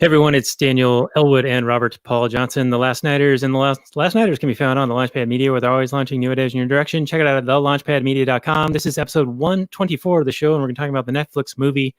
Hey everyone, it's Daniel Elwood and Robert Paul Johnson. The Last Nighters and the Last Nighters can be found on the Launchpad Media, where they're always launching new ideas in your direction. Check it out at thelaunchpadmedia.com. This is episode 124 of the show, and we're going to talk about the Netflix movie,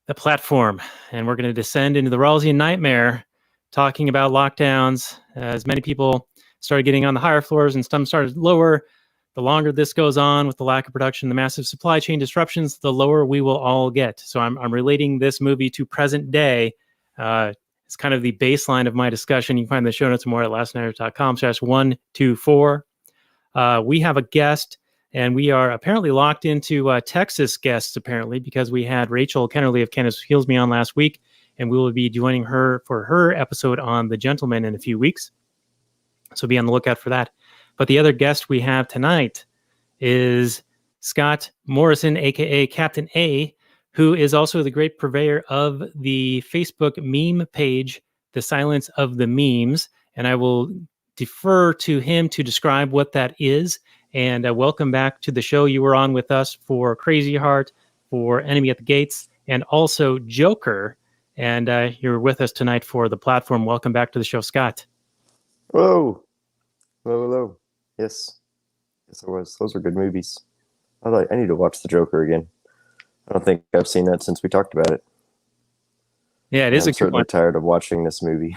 The Platform. And we're going to descend into the Rawlsian nightmare, talking about lockdowns, as many people started getting on the higher floors and some started lower. The longer this goes on with the lack of production, the massive supply chain disruptions, the lower we will all get. So I'm relating this movie to present day. It's kind of the baseline of my discussion. You can find the show notes more at lastnighters.com/124. We have a guest, and we are apparently locked into Texas guests, apparently, because we had Rachel Kennerly of Cannabis Heals Me on last week, and we will be joining her for her episode on The Gentleman in a few weeks. So be on the lookout for that. But the other guest we have tonight is Scott Morrison, a.k.a. Captain A, who is also the great purveyor of the Facebook meme page, The Silence of the Memes. And I will defer to him to describe what that is. And welcome back to the show. You were on with us for Crazy Heart, for Enemy at the Gates, and also Joker. And you're with us tonight for The Platform. Welcome back to the show, Scott. Hello. Hello. Yes, I was. Those are good movies. I need to watch The Joker again. I don't think I've seen that since we talked about it. Yeah, it is. I'm certainly tired of watching this movie.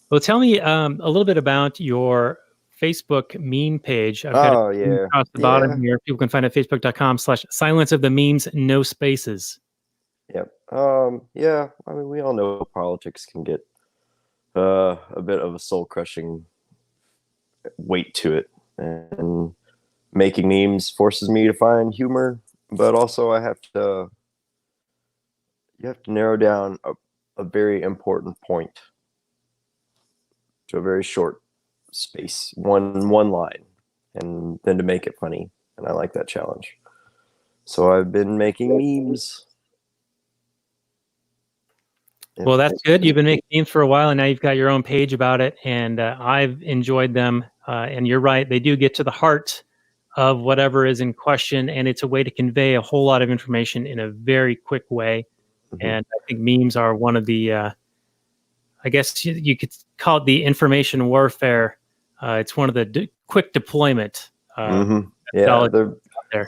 Well, tell me a little bit about your Facebook meme page. I've got it across the bottom here. People can find it at facebook.com/silence of the memes, no spaces. Yep. Yeah. I mean, we all know politics can get a bit of a soul-crushing weight to it, and making memes forces me to find humor, but also you have to narrow down a very important point to a very short space, one line, and then to make it funny. And I like that challenge. So I've been making memes. Well, that's good. You've been making memes for a while, and now you've got your own page about it, and I've enjoyed them. And you're right, they do get to the heart of whatever is in question, and it's a way to convey a whole lot of information in a very quick way. Mm-hmm. And I think memes are one of the, I guess you could call it the information warfare. It's one of the quick deployment. Yeah, they're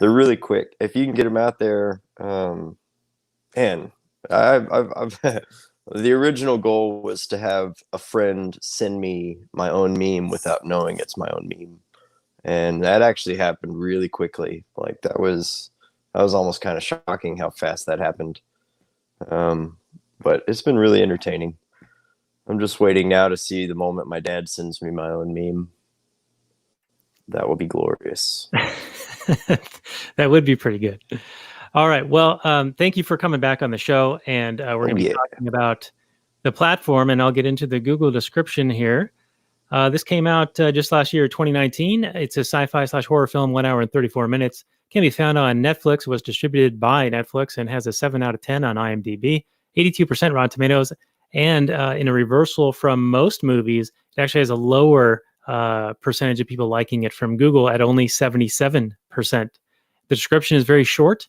really quick. If you can get them out there, and I've the original goal was to have a friend send me my own meme without knowing it's my own meme. And that actually happened really quickly. Like that was almost kind of shocking how fast that happened. But it's been really entertaining. I'm just waiting now to see the moment my dad sends me my own meme. That will be glorious. That would be pretty good. All right. Well, thank you for coming back on the show. And we're going to be talking about The Platform, and I'll get into the Google description here. This came out just last year, 2019. It's a sci-fi/horror film, 1 hour and 34 minutes. Can be found on Netflix, was distributed by Netflix, and has a 7 out of 10 on IMDb, 82% Rotten Tomatoes. And in a reversal from most movies, it actually has a lower percentage of people liking it from Google at only 77%. The description is very short.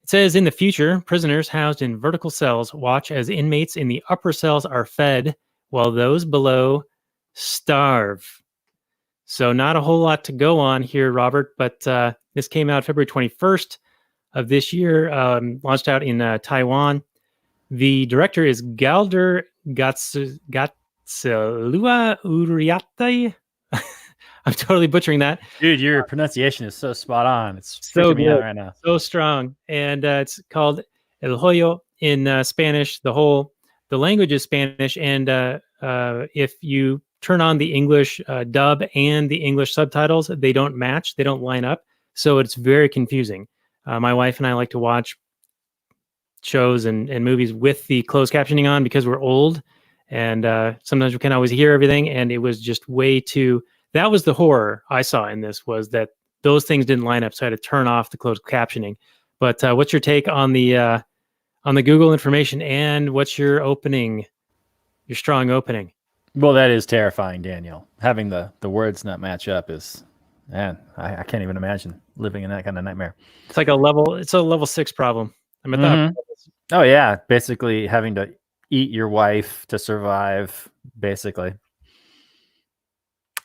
It says, in the future, prisoners housed in vertical cells watch as inmates in the upper cells are fed while those below starve. So not a whole lot to go on here, Robert, but this came out February 21st of this year, launched out in Taiwan. The director is Gaztelu-Urrutia. I'm totally butchering that. Dude, your pronunciation is so spot on. It's so good right now. So strong. And it's called El Hoyo in Spanish. The language is Spanish. And if you turn on the English dub and the English subtitles, they don't match. They don't line up. So it's very confusing. My wife and I like to watch shows and movies with the closed captioning on because we're old. And sometimes we can't always hear everything. And it was just way too... That was the horror I saw in this, was that those things didn't line up, so I had to turn off the closed captioning. But what's your take on the Google information, and what's your strong opening? Well, that is terrifying, Daniel. Having the words not match up is, man, I can't even imagine living in that kind of nightmare. It's like a level 6 problem. I'm at the Oh yeah, basically having to eat your wife to survive, basically.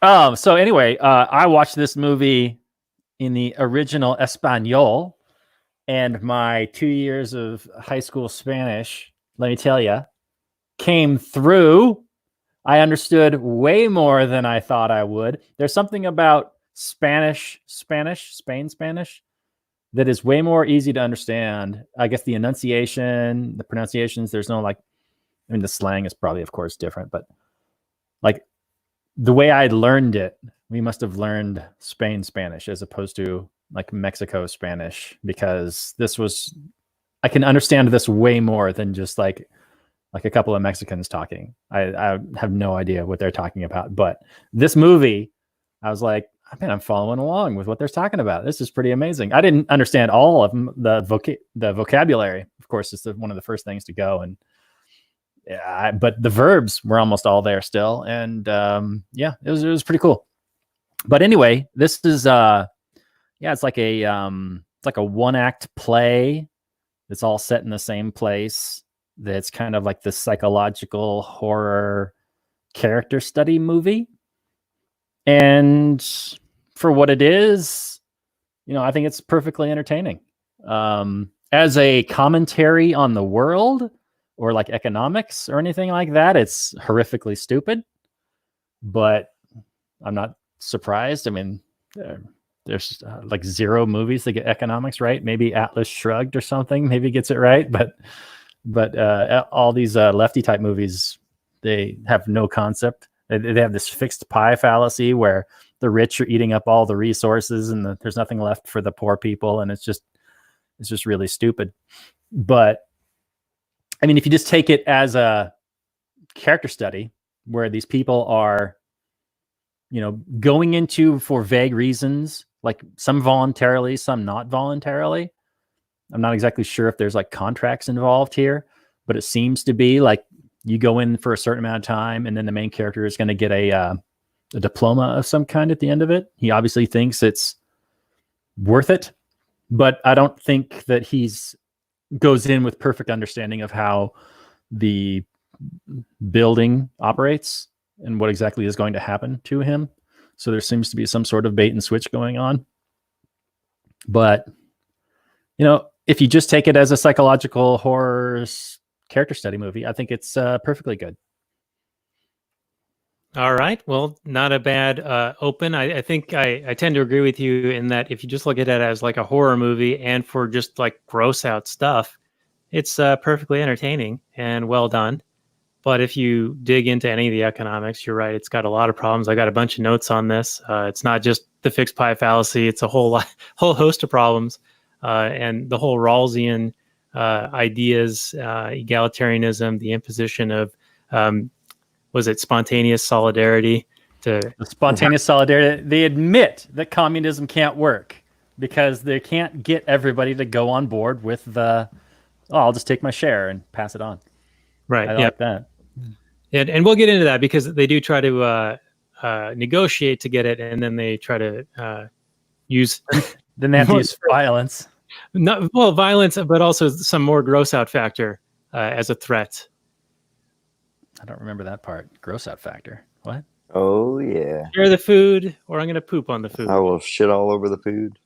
So anyway, I watched this movie in the original Espanol, and my 2 years of high school Spanish, let me tell you, came through. I understood way more than I thought I would. There's something about Spain Spanish, that is way more easy to understand. I guess the enunciation, the pronunciations, there's no like, I mean, the slang is probably, of course, different, but like the way I learned it, we must have learned Spain Spanish as opposed to like Mexico Spanish, because I can understand this way more than just like a couple of Mexicans talking. I have no idea what they're talking about, but this movie, I was like, man, I'm following along with what they're talking about. This is pretty amazing. I didn't understand all of the vocabulary. Of course, it's one of the first things to go, and but the verbs were almost all there still, and yeah, it was pretty cool. But anyway, this is it's like a one-act play that's all set in the same place. That's kind of like the psychological horror character study movie. And for what it is, I think it's perfectly entertaining. As a commentary on the world or like economics or anything like that, it's horrifically stupid. But I'm not surprised. I mean, there's like zero movies that get economics right. Maybe Atlas Shrugged or something maybe gets it right, but all these lefty type movies, they have no concept. They have this fixed pie fallacy where the rich are eating up all the resources and there's nothing left for the poor people, and it's just really stupid. But I mean, if you just take it as a character study where these people are, going into for vague reasons, like some voluntarily, some not voluntarily. I'm not exactly sure if there's like contracts involved here, but it seems to be like you go in for a certain amount of time and then the main character is going to get a diploma of some kind at the end of it. He obviously thinks it's worth it, but I don't think that he's goes in with perfect understanding of how the building operates and what exactly is going to happen to him. So there seems to be some sort of bait and switch going on. But, if you just take it as a psychological horror character study movie, I think it's perfectly good. All right. Well, not a bad open. I think I tend to agree with you in that if you just look at it as like a horror movie and for just like gross out stuff, it's perfectly entertaining and well done. But if you dig into any of the economics, you're right. It's got a lot of problems. I got a bunch of notes on this. It's not just the fixed pie fallacy. It's a whole host of problems. And the whole Rawlsian ideas, egalitarianism, the imposition of, was it spontaneous solidarity? The spontaneous solidarity. They admit that communism can't work because they can't get everybody to go on board with I'll just take my share and pass it on. Right. I like that. And we'll get into that because they do try to negotiate to get it, and then they try to use. Then they have to use violence. Violence, but also some more gross out factor as a threat. I don't remember that part. Gross out factor. What? Oh yeah. Share the food, or I'm going to poop on the food. I will shit all over the food.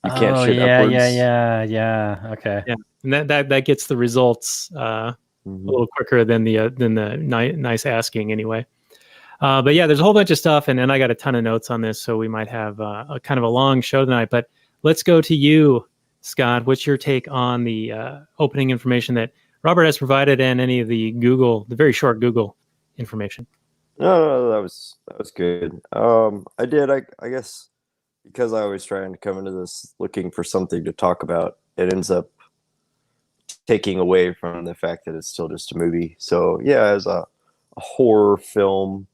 You can't shit upwards. Yeah. Okay. Yeah, and that gets the results a little quicker than the nice asking anyway. But yeah, there's a whole bunch of stuff, and then I got a ton of notes on this, so we might have a kind of a long show tonight. But let's go to you, Scott. What's your take on the opening information that Robert has provided, and any of the very short Google information? No, that was good. I guess because I always try and come into this looking for something to talk about, it ends up taking away from the fact that it's still just a movie. So yeah, as a horror film,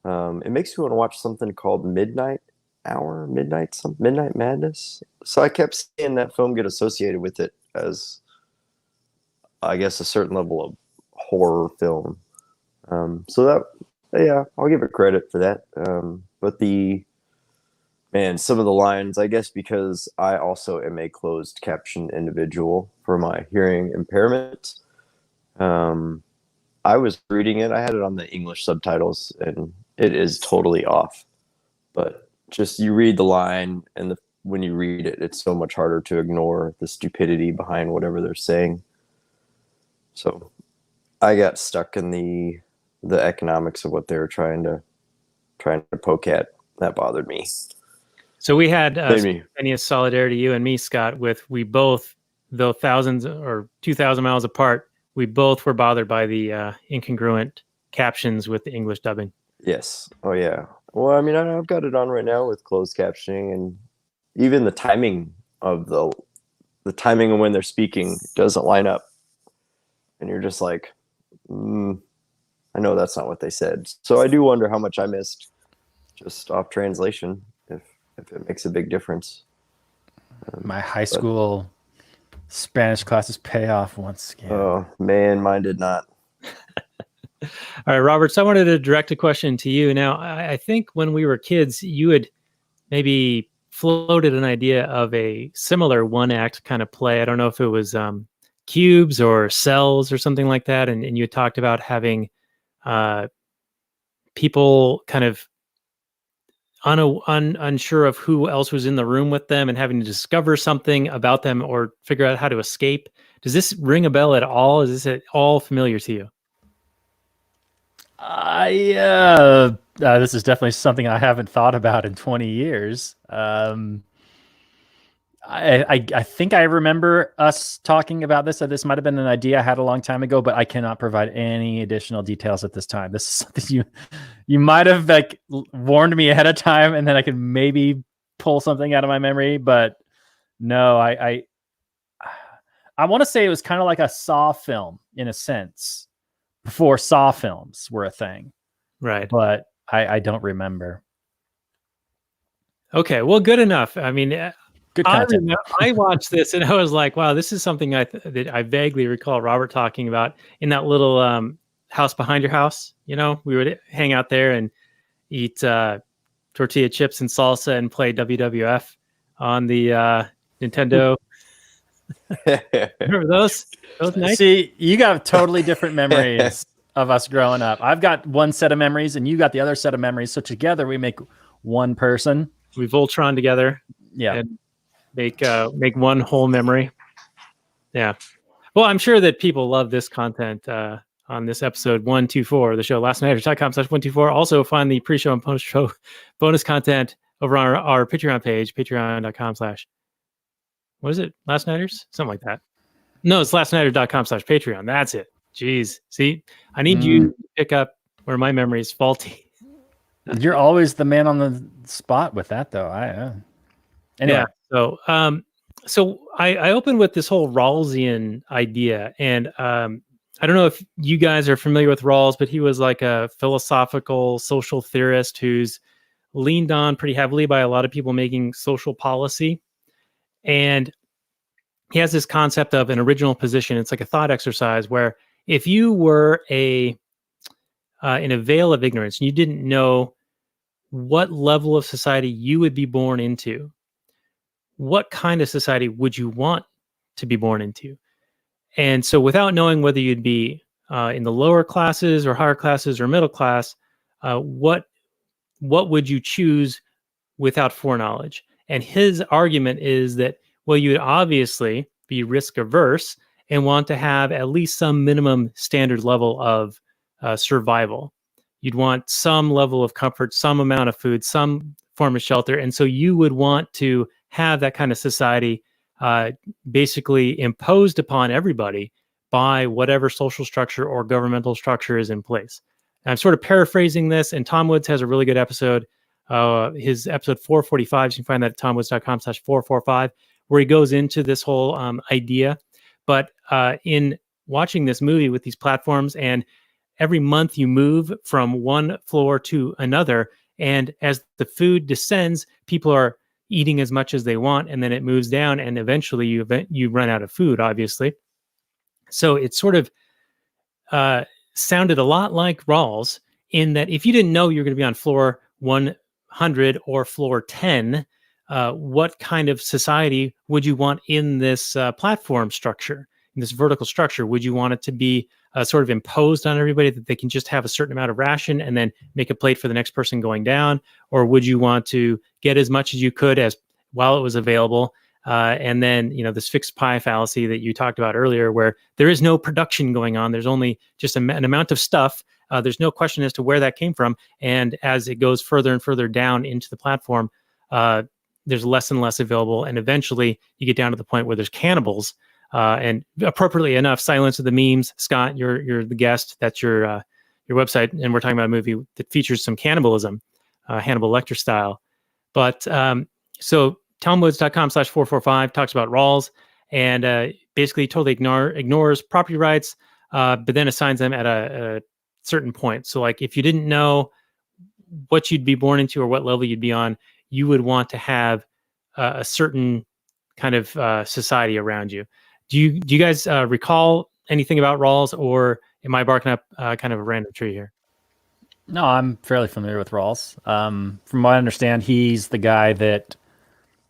it makes me want to watch something called Midnight Madness. So I kept seeing that film get associated with it as, I guess, a certain level of horror film. So that, yeah, I'll give it credit for that. But the Man, some of the lines, I guess because I also am a closed caption individual for my hearing impairment. I was reading it. I had it on the English subtitles, and it is totally off. But just you read the line, and when you read it, it's so much harder to ignore the stupidity behind whatever they're saying. So I got stuck in the economics of what they were trying to poke at. That bothered me. So we had any solidarity, you and me, Scott, with we both, though thousands or 2,000 miles apart, we both were bothered by the incongruent captions with the English dubbing. Yes. Oh, yeah. Well, I mean, I've got it on right now with closed captioning, and even the timing of the timing of when they're speaking doesn't line up. And you're just like, I know that's not what they said. So I do wonder how much I missed just off translation, if it makes a big difference. My high school Spanish classes pay off once again. Oh, man, mine did not. All right, Robert, so I wanted to direct a question to you. Now, I think when we were kids, you had maybe floated an idea of a similar one-act kind of play. I don't know if it was cubes or cells or something like that. And you talked about having people kind of unsure of who else was in the room with them and having to discover something about them or figure out how to escape. Does this ring a bell at all? Is this at all familiar to you? This is definitely something I haven't thought about in 20 years. I think I remember us talking about this. This might have been an idea I had a long time ago, but I cannot provide any additional details at this time. This is something you might have like warned me ahead of time, and then I could maybe pull something out of my memory. But no, I want to say it was kind of like a Saw film in a sense, before Saw films were a thing, right? But I don't remember. Okay, well, good enough. I mean, good content. I watched this and I was like, wow, this is something that I vaguely recall Robert talking about in that little house behind your house. You know, we would hang out there and eat tortilla chips and salsa and play WWF on the Nintendo. Remember those nights? See, you got totally different memories of us growing up. I've got one set of memories and you got the other set of memories. So together we make one person. We Voltron together. Yeah. And make one whole memory. Yeah. Well, I'm sure that people love this content on this episode 124 of the show, lastnighters.com/124. Also find the pre-show and post-show bonus content over on our Patreon page, patreon.com/ what is it? Last Nighters? Something like that. No, it's lastnighters.com/Patreon. That's it. Jeez. See, I need you to pick up where my memory is faulty. You're always the man on the spot with that, though. Anyway. Yeah. So I opened with this whole Rawlsian idea, and I don't know if you guys are familiar with Rawls, but he was like a philosophical social theorist who's leaned on pretty heavily by a lot of people making social policy. And he has this concept of an original position. It's like a thought exercise where if you were in a veil of ignorance and you didn't know what level of society you would be born into, what kind of society would you want to be born into? And so without knowing whether you'd be in the lower classes or higher classes or middle class, what would you choose without foreknowledge? And his argument is that, well, you would obviously be risk averse and want to have at least some minimum standard level of survival. You'd want some level of comfort, some amount of food, some form of shelter. And so you would want to have that kind of society basically imposed upon everybody by whatever social structure or governmental structure is in place. And I'm sort of paraphrasing this, and Tom Woods has a really good episode, his episode 445. You can find that at tomwoods.com/445, where he goes into this whole idea. But in watching this movie with these platforms, and every month you move from one floor to another, and as the food descends, people are eating as much as they want, and then it moves down, and eventually you run out of food, obviously. So it sort of sounded a lot like Rawls in that if you didn't know you're going to be on floor 1 100 or floor 10, what kind of society would you want in this platform structure, in this vertical structure? Would you want it to be sort of imposed on everybody that they can just have a certain amount of ration and then make a plate for the next person going down? Or would you want to get as much as you could as while it was available? And then, this fixed pie fallacy that you talked about earlier, where there is no production going on. There's only just an amount of stuff. There's no question as to where that came from. And as it goes further and further down into the platform, there's less and less available. And eventually you get down to the point where there's cannibals. And appropriately enough, Silence of the Memes. Scott, you're the guest. That's your website. And we're talking about a movie that features some cannibalism, Hannibal Lecter style. But so talmwoods.com/445 talks about Rawls, and basically totally ignores property rights, but then assigns them at a certain point. So like if you didn't know what you'd be born into or what level you'd be on, you would want to have a certain kind of society around you. Do you guys recall anything about Rawls, or am I barking up kind of a random tree here? No, I'm fairly familiar with Rawls. From what I understand, he's the guy that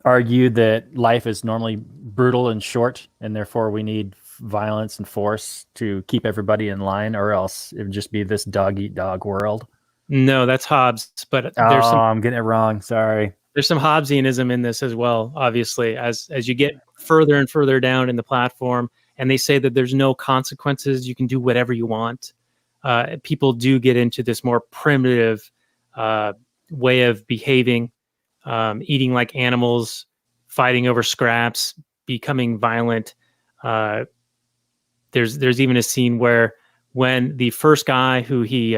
argued that life is normally brutal and short, and therefore we need violence and force to keep everybody in line, or else it would just be this dog-eat-dog world. No, that's Hobbes. But I'm getting it wrong. Sorry. There's some Hobbesianism in this as well, obviously, as you get further and further down in the platform, and they say that there's no consequences. You can do whatever you want. People do get into this more primitive way of behaving, eating like animals, fighting over scraps, becoming violent. There's even a scene where when the first guy who he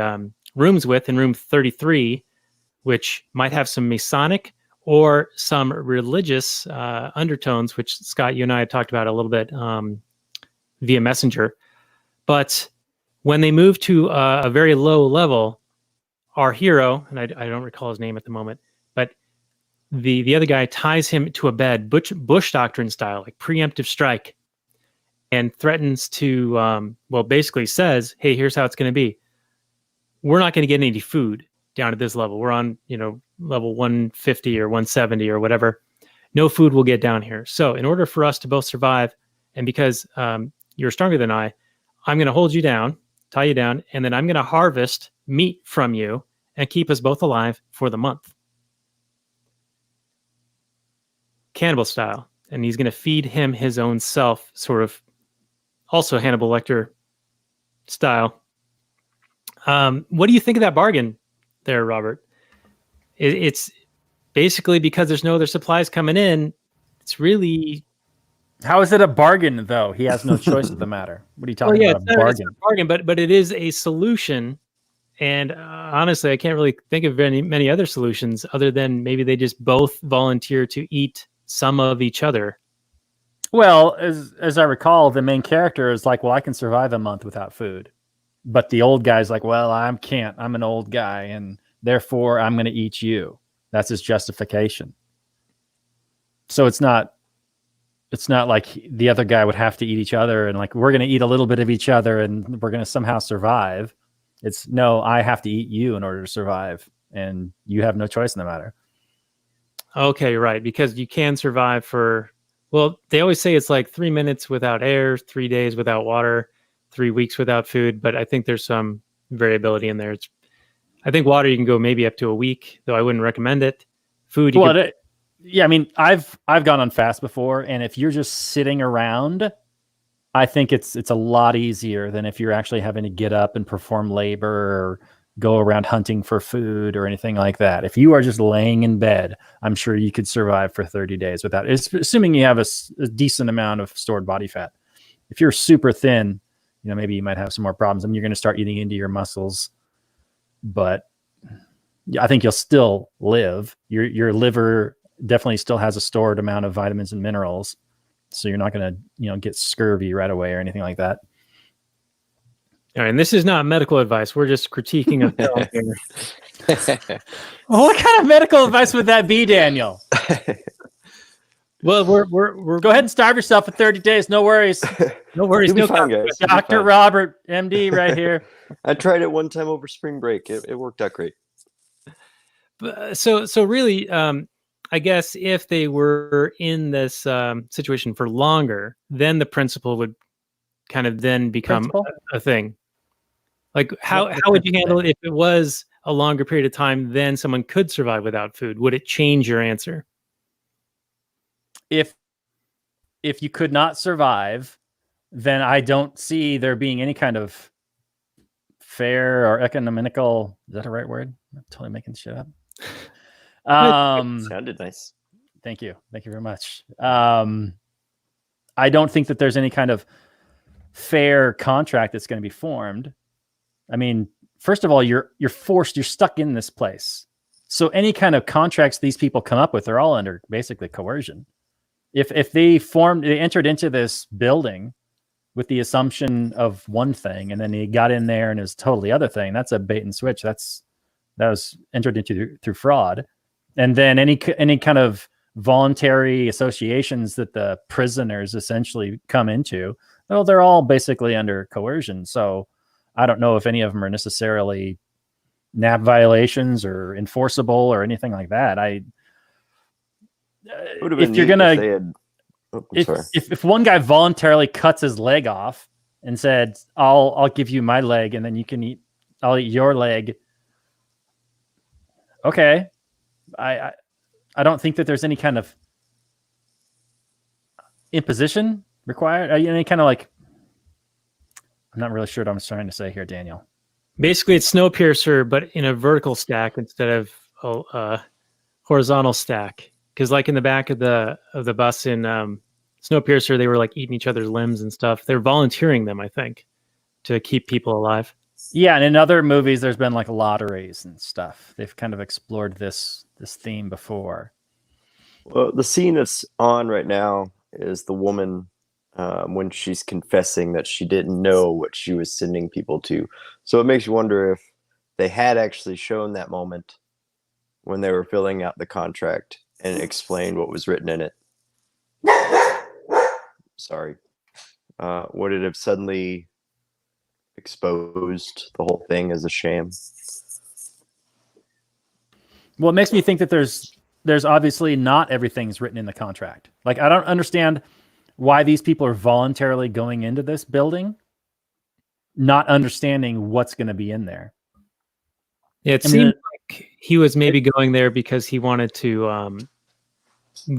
rooms with in room 33, which might have some Masonic or some religious undertones, which Scott, you and I had talked about a little bit via Messenger. But when they move to a very low level, our hero, and I don't recall his name at the moment, but the other guy ties him to a bed, Bush Doctrine style, like preemptive strike, and threatens to, basically says, hey, here's how it's going to be. We're not going to get any food down at this level. We're on, level 150 or 170 or whatever. No food will get down here. So in order for us to both survive, and because you're stronger than I'm going to hold you down, tie you down, and then I'm going to harvest meat from you and keep us both alive for the month. Cannibal style. And he's going to feed him his own self, sort of also Hannibal Lecter style. What do you think of that bargain there, Robert? It's basically because there's no other supplies coming in. It's really... How is it a bargain, though? He has no choice of the matter. What are you talking about? A bargain? It's a bargain, but it is a solution. And honestly, I can't really think of many other solutions other than maybe they just both volunteer to eat some of each other. Well, as I recall, the main character is like, well, I can survive a month without food. But the old guy's like, well, I can't. I'm an old guy, and therefore I'm going to eat you. That's his justification. So it's not like the other guy would have to eat each other and like, we're going to eat a little bit of each other and we're going to somehow survive. It's no, I have to eat you in order to survive, and you have no choice in the matter. Okay, you're right. Because you can survive for, well, they always say it's like 3 minutes without air, 3 days without water, 3 weeks without food. But I think there's some variability in there. I think water, you can go maybe up to a week, though I wouldn't recommend it. Food, yeah, I mean, I've gone on fast before, and if you're just sitting around, I think it's a lot easier than if you're actually having to get up and perform labor or go around hunting for food or anything like that. If you are just laying in bed, I'm sure you could survive for 30 days without, assuming you have a decent amount of stored body fat. If you're super thin, maybe you might have some more problems. I mean, you're going to start eating into your muscles, but I think you'll still live. Your liver definitely still has a stored amount of vitamins and minerals, so you're not going to get scurvy right away or anything like that. All right, and this is not medical advice. We're just critiquing a film here. Well, what kind of medical advice would that be, Daniel? Well, we're go ahead and starve yourself for 30 days. No worries. No worries. You'll be fine, guys. Dr. Robert, MD, right here. I tried it one time over spring break. It worked out great. So really, I guess if they were in this situation for longer, then the principle would kind of then become a thing. Like how would you handle it if it was a longer period of time, then someone could survive without food? Would it change your answer? If you could not survive, then I don't see there being any kind of fair or economical. Is that a right word? I'm totally making shit up. Sounded nice. Thank you very much. I don't think that there's any kind of fair contract that's going to be formed. I mean, first of all, you're forced, you're stuck in this place. So any kind of contracts these people come up with are all under basically coercion. If they entered into this building with the assumption of one thing, and then he got in there and it was totally other thing, that's a bait and switch. That was entered into through fraud. And then any kind of voluntary associations that the prisoners essentially come into, well, they're all basically under coercion. So I don't know if any of them are necessarily NAP violations or enforceable or anything like that. If one guy voluntarily cuts his leg off and said, I'll give you my leg and then I'll eat your leg. Okay. I don't think that there's any kind of imposition required. Any kind of like, I'm not really sure what I'm trying to say here, Daniel. Basically, it's Snowpiercer, but in a vertical stack instead of a horizontal stack. Because like in the back of the bus in Snowpiercer, they were like eating each other's limbs and stuff. They're volunteering them, I think, to keep people alive. Yeah, and in other movies, there's been like lotteries and stuff. They've kind of explored this theme before. Well, the scene that's on right now is the woman when she's confessing that she didn't know what she was sending people to. So it makes you wonder if they had actually shown that moment when they were filling out the contract and explained what was written in it. Sorry. Would it have suddenly exposed the whole thing as a sham? Well, it makes me think that there's obviously not everything's written in the contract. Like, I don't understand why these people are voluntarily going into this building, not understanding what's going to be in there. Yeah, it seemed like he was maybe going there because he wanted to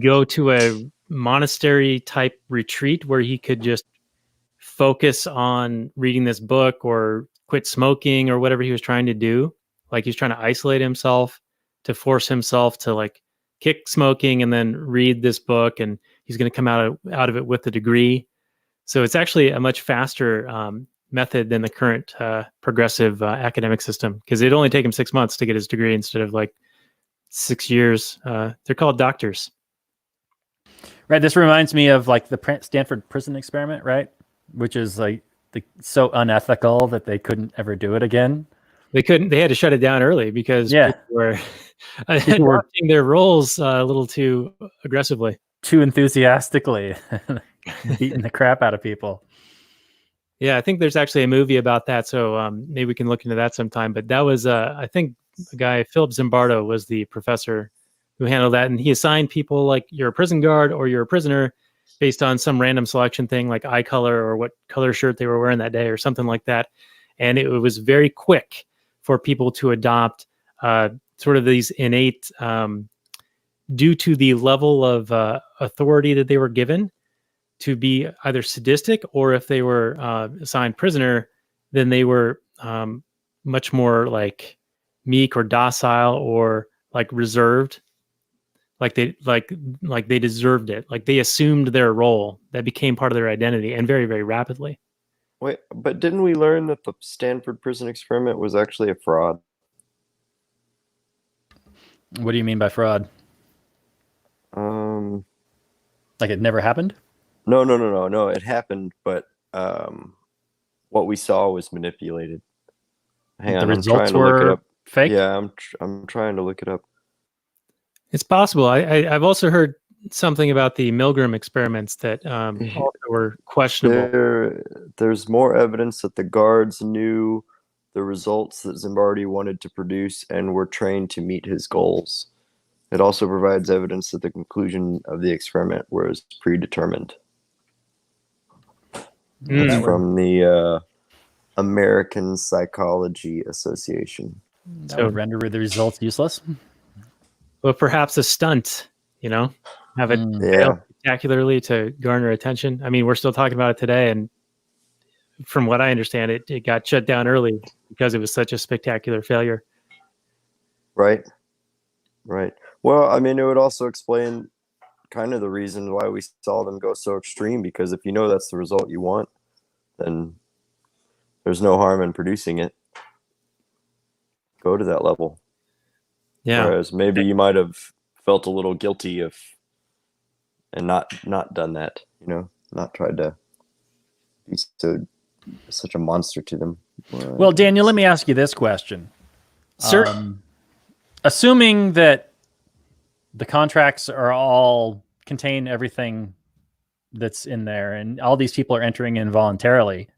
go to a monastery type retreat where he could just focus on reading this book or quit smoking or whatever he was trying to do. Like he was trying to isolate himself to force himself to like kick smoking and then read this book, and he's going to come out of it with a degree. So it's actually a much faster method than the current progressive academic system, because it'd only take him 6 months to get his degree instead of like 6 years. They're called doctors. Right. This reminds me of like the Stanford prison experiment, right? Which is like so unethical that they couldn't ever do it again. They couldn't. They had to shut it down early because people were adopting their roles a little too aggressively, too enthusiastically, beating the crap out of people. Yeah, I think there's actually a movie about that, so maybe we can look into that sometime. But that was, I think, the guy Philip Zimbardo was the professor who handled that, and he assigned people like you're a prison guard or you're a prisoner based on some random selection thing like eye color or what color shirt they were wearing that day or something like that. And it was very quick for people to adopt sort of these innate, due to the level of authority that they were given, to be either sadistic, or if they were assigned prisoner, then they were much more like meek or docile or like reserved. Like they deserved it. Like they assumed their role. That became part of their identity, and very, very rapidly. Wait, but didn't we learn that the Stanford prison experiment was actually a fraud? What do you mean by fraud? Like it never happened? No. It happened, but what we saw was manipulated. Hang on, the results were fake? Yeah, I'm trying to look it up. It's possible. I've also heard something about the Milgram experiments that also were questionable. There's more evidence that the guards knew the results that Zimbardi wanted to produce and were trained to meet his goals. It also provides evidence that the conclusion of the experiment was predetermined. That's from the American Psychology Association. That would render the results useless. Well, perhaps a stunt, have it fail spectacularly to garner attention. I mean, we're still talking about it today, and from what I understand, it got shut down early because it was such a spectacular failure. Right. Well, I mean, it would also explain kind of the reason why we saw them go so extreme, because if you know that's the result you want, then there's no harm in producing it. Go to that level. Yeah. Whereas maybe you might have felt a little guilty and not done that, not tried to be such a monster to them. Well, Daniel, let me ask you this question. Assuming that the contracts are all contain everything that's in there and all these people are entering in voluntarily,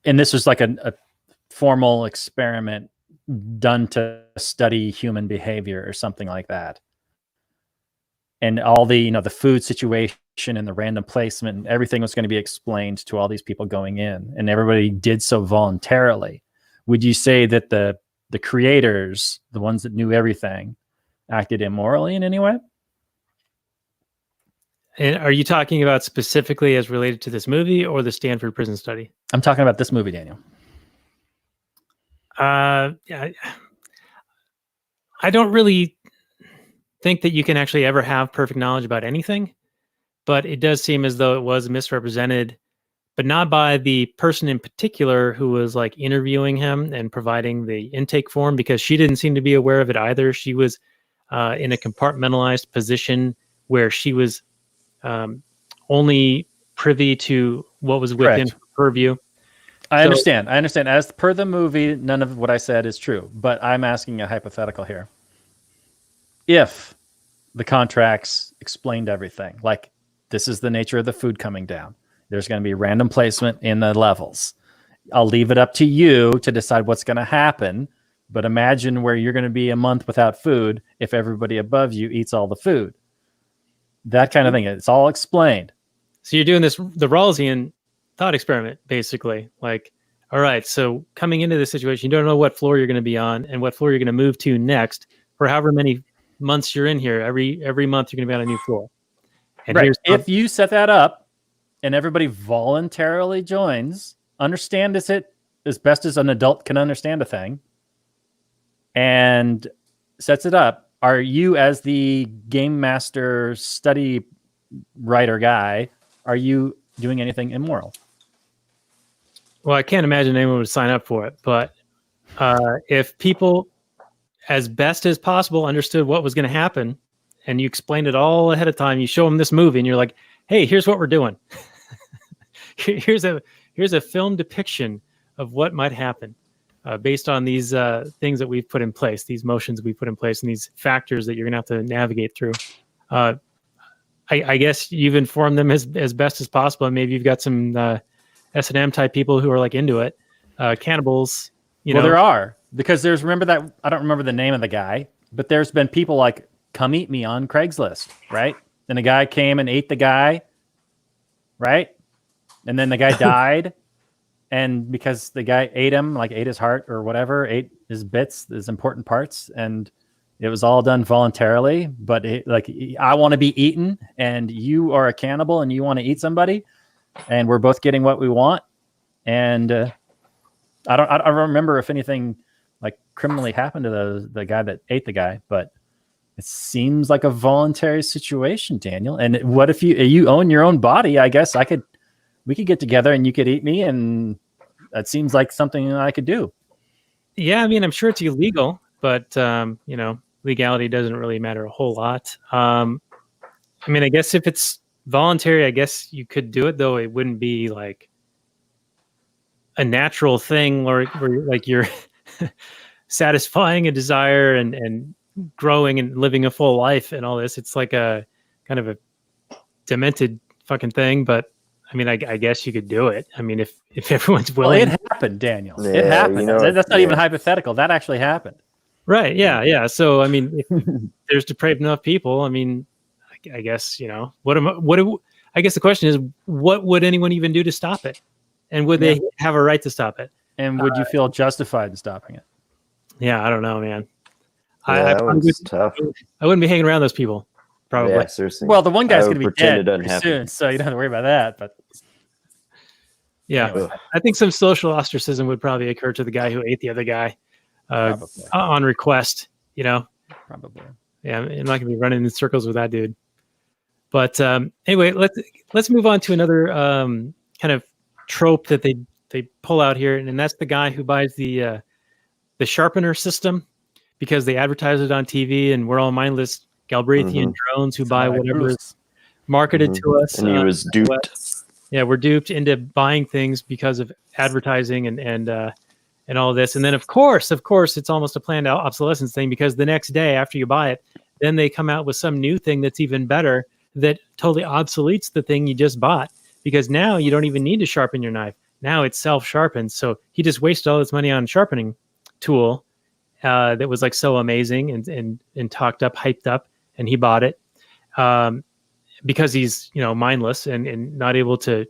and this was like a formal experiment done to study human behavior or something like that, and all the the food situation and the random placement and everything was going to be explained to all these people going in, and everybody did so voluntarily, would you say that the creators, the ones that knew everything, acted immorally in any way? And are you talking about specifically as related to this movie or the Stanford prison study? I'm talking about this movie, Daniel. I don't really think that you can actually ever have perfect knowledge about anything, but it does seem as though it was misrepresented, but not by the person in particular who was like interviewing him and providing the intake form, because she didn't seem to be aware of it either. She was in a compartmentalized position where she was only privy to what was within her purview. I understand. As per the movie, none of what I said is true, but I'm asking a hypothetical here. If the contracts explained everything, like this is the nature of the food coming down, there's going to be random placement in the levels. I'll leave it up to you to decide what's going to happen, but imagine where you're going to be a month without food if everybody above you eats all the food. That kind of thing. It's all explained. So you're doing the Rawlsian thought experiment, basically. Like, all right, so coming into this situation, you don't know what floor you're going to be on and what floor you're going to move to next for however many months you're in here. Every month you're going to be on a new floor. And right. If you set that up and everybody voluntarily joins, understands it as best as an adult can understand a thing, and sets it up, are you, as the game master study writer guy, are you doing anything immoral? Well, I can't imagine anyone would sign up for it, but if people, as best as possible, understood what was going to happen, and you explained it all ahead of time, you show them this movie, and you're like, "Hey, here's what we're doing. here's a film depiction of what might happen based on these things that we've put in place, these motions we put in place, and these factors that you're going to have to navigate through." I guess you've informed them as best as possible, and maybe you've got some S&M type people who are like into it, cannibals. Well, there are, because remember that, I don't remember the name of the guy, but there's been people like, come eat me on Craigslist, right? And the guy came and ate the guy, right? And then the guy died. And because the guy ate him, like ate his heart or whatever, ate his bits, his important parts, and it was all done voluntarily. But I want to be eaten, and you are a cannibal, and you want to eat somebody, and we're both getting what we want. And I don't remember if anything like criminally happened to the guy that ate the guy, but it seems like a voluntary situation, Daniel. And what if you own your own body? I guess we could get together and you could eat me, and that seems like something I could do. Yeah, I mean, I'm sure it's illegal, but legality doesn't really matter a whole lot. I mean, I guess if it's voluntary, I guess you could do it, though it wouldn't be like a natural thing where like you're satisfying a desire and growing and living a full life and all this. It's like a kind of a demented fucking thing, but I mean, I guess you could do it. I mean, if everyone's willing. Well, it happened, Daniel. It happened. That's not even hypothetical. That actually happened. Right. Yeah. Yeah. So, I mean, if there's depraved enough people, I mean, I guess, I guess the question is, what would anyone even do to stop it? And would they have a right to stop it? And would you feel justified in stopping it? Yeah, I don't know, man. That one's tough. I wouldn't be hanging around those people, probably. Yeah, seriously. Well, the one guy's going to be dead pretty soon, so you don't have to worry about that. But yeah, anyway. I think some social ostracism would probably occur to the guy who ate the other guy on request. Probably. Yeah, I'm not going to be running in circles with that dude. But anyway, let's move on to another kind of trope that they pull out here, and that's the guy who buys the sharpener system because they advertise it on TV, and we're all mindless Galbraithian drones who buy whatever is marketed to us. And he was duped. Yeah, we're duped into buying things because of advertising and all this. And then of course, it's almost a planned obsolescence thing because the next day after you buy it, then they come out with some new thing that's even better that totally obsoletes the thing you just bought because now you don't even need to sharpen your knife. Now it's self-sharpened. So he just wasted all his money on a sharpening tool that was like so amazing and talked up, hyped up, and he bought it because he's mindless and not able to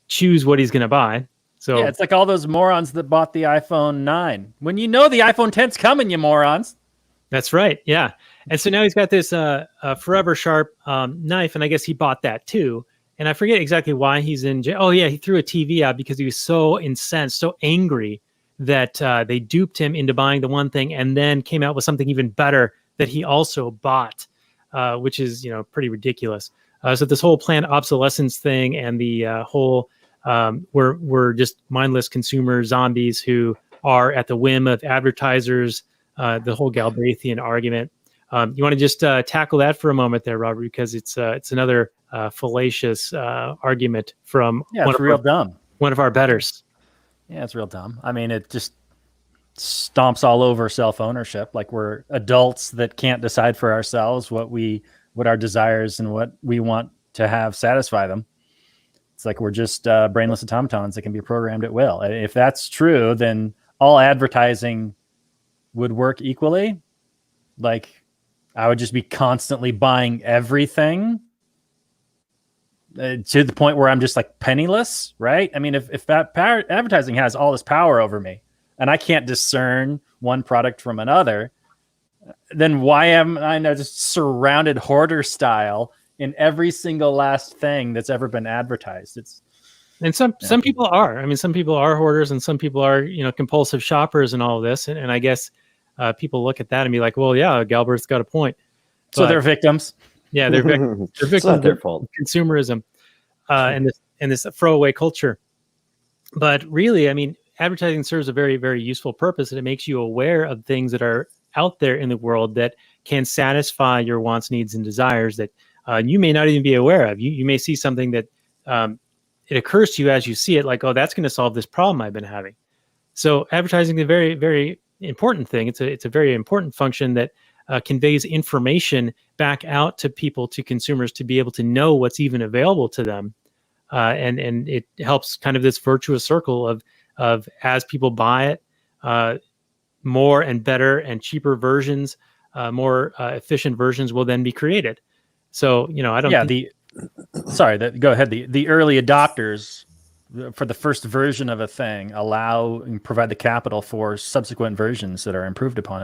choose what he's going to buy. So yeah, it's like all those morons that bought the iPhone 9 when the iPhone 10's coming, you morons. That's right. Yeah. And so now he's got this forever sharp knife, and I guess he bought that too. And I forget exactly why he's in jail. Oh yeah, he threw a TV out because he was so incensed, so angry that they duped him into buying the one thing and then came out with something even better that he also bought, which is pretty ridiculous. So this whole planned obsolescence thing and the whole we're just mindless consumer zombies who are at the whim of advertisers. The whole Galbraithian argument. You want to just tackle that for a moment there, Robert, because it's another fallacious argument from one of our betters. Yeah, it's real dumb. I mean, it just stomps all over self-ownership. Like we're adults that can't decide for ourselves what our desires and what we want to have satisfy them. It's like we're just brainless automatons that can be programmed at will. If that's true, then all advertising would work equally. Like I would just be constantly buying everything to the point where I'm just like penniless, right? I mean, if that advertising has all this power over me and I can't discern one product from another, then why am I just surrounded hoarder style in every single last thing that's ever been advertised? And some people are. I mean, some people are hoarders and some people are, compulsive shoppers and all of this. And I guess people look at that and be like, well, yeah, Galbraith's got a point. So they're victims. Yeah, they're victims. They're victims. It's not their fault. Consumerism and this throwaway culture. But really, I mean, advertising serves a very, very useful purpose, and it makes you aware of things that are out there in the world that can satisfy your wants, needs, and desires that you may not even be aware of. You may see something that it occurs to you as you see it, like, oh, that's going to solve this problem I've been having. So advertising is a very, very important thing. It's a very important function that conveys information back out to people, to consumers, to be able to know what's even available to them. And it helps kind of this virtuous circle of as people buy it, more and better and cheaper versions, more efficient versions will then be created. So, I don't. Yeah, go ahead. The early adopters for the first version of a thing allow and provide the capital for subsequent versions that are improved upon,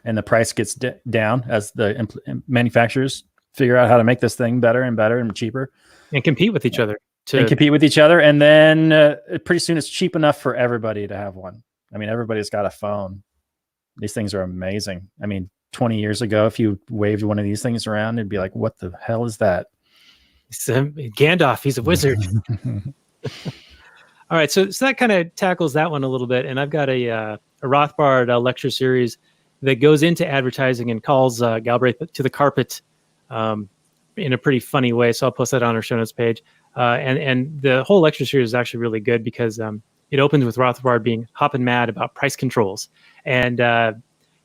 and the price gets down as the manufacturers figure out how to make this thing better and better and cheaper, and compete with each other. And then pretty soon it's cheap enough for everybody to have one. I mean, everybody's got a phone. These things are amazing. I mean, 20 years ago, if you waved one of these things around, it'd be like, what the hell is that? It's Gandalf. He's a wizard. All right. So that kind of tackles that one a little bit. And I've got a Rothbard lecture series that goes into advertising and calls Galbraith to the carpet in a pretty funny way. So I'll post that on our show notes page. And the whole lecture series is actually really good because it opens with Rothbard being hopping mad about price controls and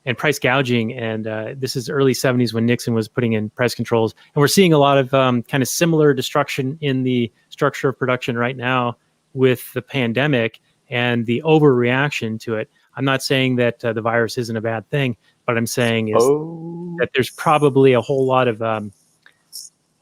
and price gouging. And this is early 70s when Nixon was putting in price controls. And we're seeing a lot of kind of similar destruction in the structure of production right now with the pandemic and the overreaction to it. I'm not saying that the virus isn't a bad thing, but I'm saying is that there's probably a whole lot of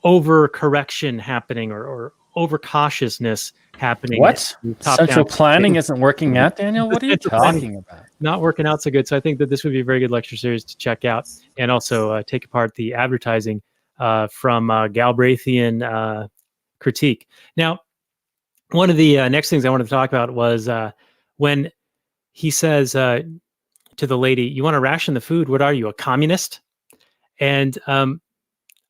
overcorrection happening or overcautiousness happening. What? Central planning isn't working out, Daniel? What are you talking about? Not working out so good. So I think that this would be a very good lecture series to check out, and also take apart the advertising from Galbraithian critique. Now, one of the next things I wanted to talk about was when he says to the lady, "You want to ration the food? What are you, a communist?" And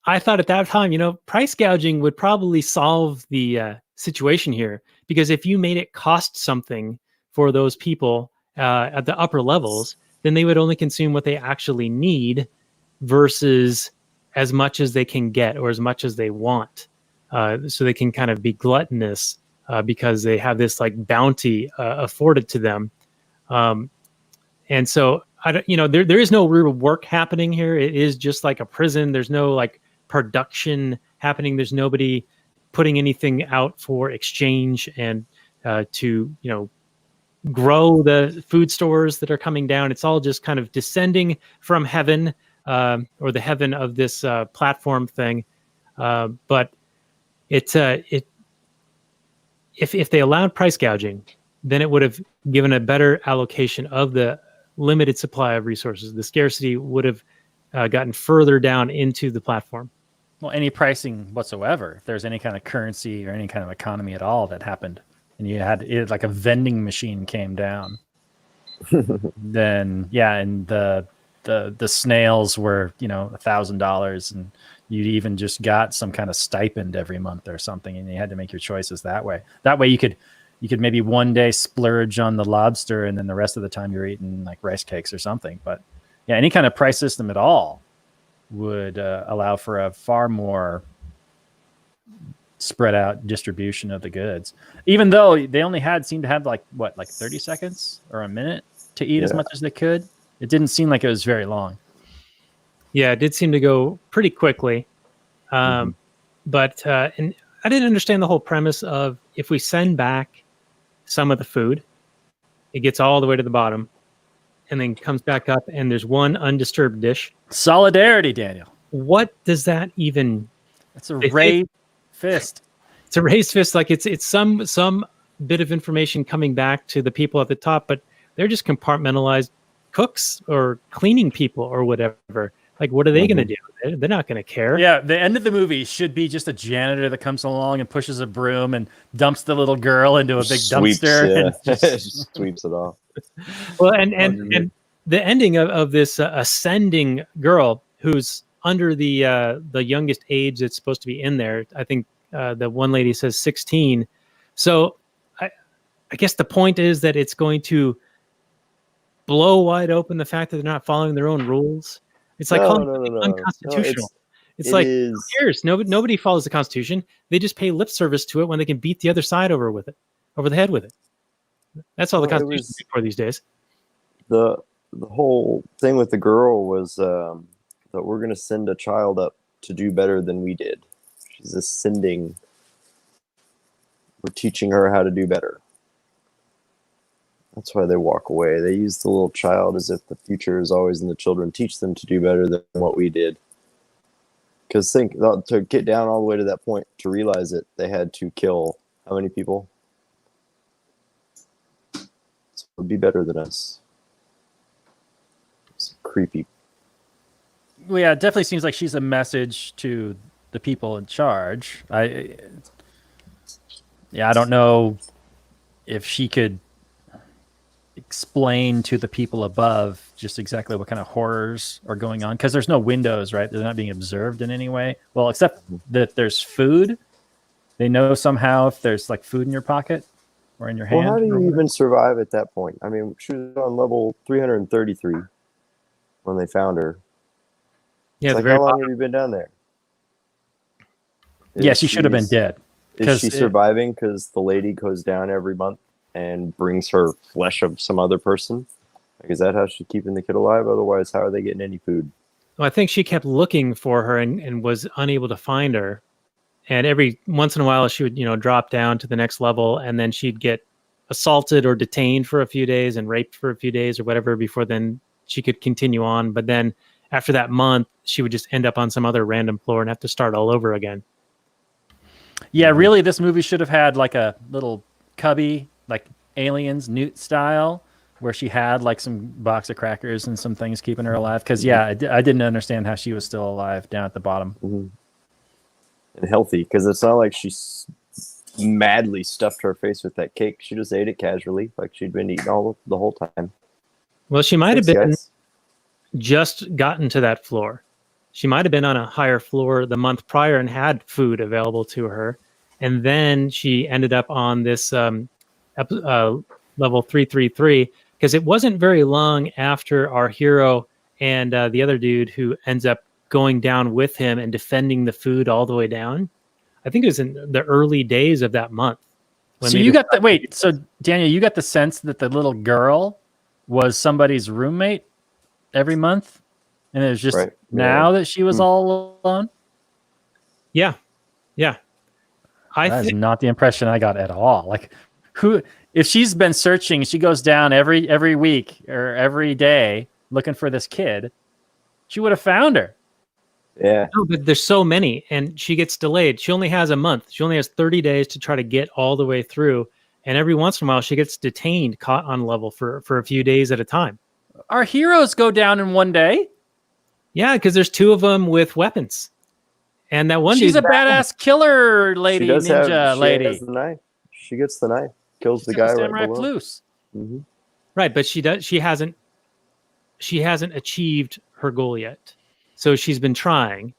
I thought at that time, price gouging would probably solve the situation here, because if you made it cost something for those people at the upper levels, then they would only consume what they actually need versus as much as they can get or as much as they want. So they can kind of be gluttonous because they have this like bounty afforded to them. And so, there is no real work happening here. It is just like a prison. There's no like production happening. There's nobody putting anything out for exchange and to grow the food stores that are coming down. It's all just kind of descending from heaven or the heaven of this platform thing. But if they allowed price gouging, then it would have given a better allocation of the limited supply of resources. The scarcity would have gotten further down into the platform. Well, any pricing whatsoever, if there's any kind of currency or any kind of economy at all that happened, and you had it like a vending machine came down, then yeah, and the snails were $1,000, and you even just got some kind of stipend every month or something, and you had to make your choices that way. That way you could maybe one day splurge on the lobster, and then the rest of the time you're eating like rice cakes or something. But yeah, any kind of price system at all would allow for a far more spread out distribution of the goods, even though they only seemed to have like 30 seconds or a minute to eat as much as they could. It didn't seem like it was very long. Yeah, it did seem to go pretty quickly. But and I didn't understand the whole premise of, if we send back some of the food, it gets all the way to the bottom and then comes back up and there's one undisturbed dish. Solidarity, Daniel. What does that even... It's a raised fist. It's a raised fist. Like it's some bit of information coming back to the people at the top, but they're just compartmentalized cooks or cleaning people or whatever. Like, what are they going to do? They're not going to care. Yeah, the end of the movie should be just a janitor that comes along and pushes a broom and dumps the little girl into a big dumpster. And just sweeps it off. Well, and the ending of this ascending girl who's under the youngest age that's supposed to be in there. I think the one lady says 16. So I guess the point is that it's going to blow wide open the fact that they're not following their own rules. It's like unconstitutional. It's like, who cares? Nobody follows the Constitution. They just pay lip service to it when they can beat the other side over the head with it. That's all the Constitution is for these days. The whole thing with the girl was that we're going to send a child up to do better than we did. She's ascending. We're teaching her how to do better. That's why they walk away. They use the little child as if the future is always in the children. Teach them to do better than what we did. Because think, to get down all the way to that point, to realize it, they had to kill how many people? So it would be better than us. It's creepy. Well, yeah, it definitely seems like she's a message to the people in charge. I don't know if she could explain to the people above just exactly what kind of horrors are going on, because there's no windows, right? They're not being observed in any way. Well, except that there's food. They know somehow if there's like food in your pocket or in your hand. Well, how do you even survive at that point? I mean, she was on level 333 when they found her. Yeah, like, how long have you been down there? Yeah, she should have been dead. Is she surviving because the lady goes down every month and brings her flesh of some other person? Like, is that how she's keeping the kid alive? Otherwise, how are they getting any food? Well, I think she kept looking for her and was unable to find her. And every once in a while, she would, drop down to the next level, and then she'd get assaulted or detained for a few days and raped for a few days or whatever before then she could continue on. But then after that month, she would just end up on some other random floor and have to start all over again. Yeah, really, this movie should have had like a little cubby, like Aliens, Newt style, where she had like some box of crackers and some things keeping her alive. Because, I didn't understand how she was still alive down at the bottom. Mm-hmm. And healthy, because it's not like she madly stuffed her face with that cake. She just ate it casually, like she'd been eating the whole time. Well, she might have been just gotten to that floor. She might have been on a higher floor the month prior and had food available to her. And then she ended up on this level 333, because it wasn't very long after our hero and the other dude who ends up going down with him and defending the food all the way down. I think it was in the early days of that month. So you got so Daniel, you got the sense that the little girl was somebody's roommate every month, and it was just now that she was all alone? Yeah. That is not the impression I got at all. Like, who, if she's been searching, she goes down every week or every day looking for this kid, she would have found her. Yeah. No, but there's so many, and she gets delayed. She only has a month. She only has 30 days to try to get all the way through. And every once in a while, she gets detained, caught on level for a few days at a time. Our heroes go down in one day. Yeah, because there's two of them with weapons. And that one she's a badass killer lady, ninja lady. She has the knife. She gets the knife, kills the guy right below. Loose. Mm-hmm. Right, but she hasn't achieved her goal yet. So she's been trying,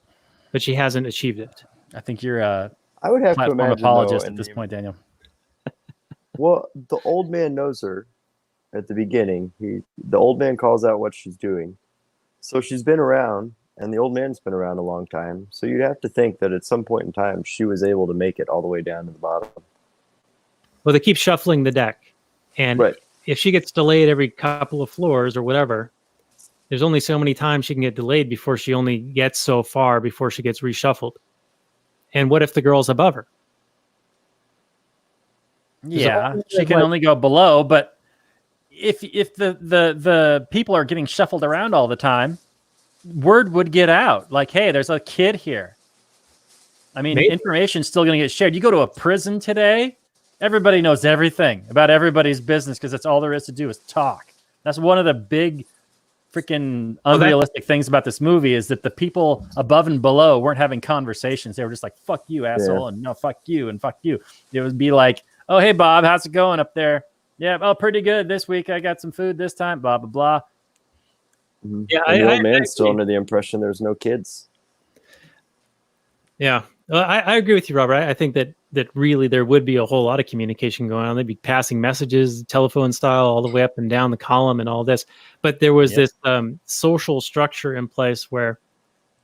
but she hasn't achieved it. I think you're a I would have to imagine, apologist at this point, Daniel. Well, the old man knows her at the beginning. The old man calls out what she's doing. So she's been around, and the old man's been around a long time. So you'd have to think that at some point in time, she was able to make it all the way down to the bottom. Well, they keep shuffling the deck. And if she gets delayed every couple of floors or whatever, there's only so many times she can get delayed before she only gets so far before she gets reshuffled. And what if the girl's above her? Yeah, she can only go below, but if the people are getting shuffled around all the time, word would get out. Like, hey, there's a kid here. I mean, information's still going to get shared. You go to a prison today, everybody knows everything about everybody's business because that's all there is to do is talk. That's one of the big freaking unrealistic things about this movie is that the people above and below weren't having conversations. They were just like, fuck you, asshole, and no, fuck you, and fuck you. It would be like, oh, hey, Bob, how's it going up there? Yeah, oh, pretty good. This week I got some food this time, blah, blah, blah. Mm-hmm. Yeah, the old man's still under the impression there's no kids. Yeah, well, I agree with you, Robert. I think that really there would be a whole lot of communication going on. They'd be passing messages, telephone style, all the way up and down the column and all this. But there was this social structure in place where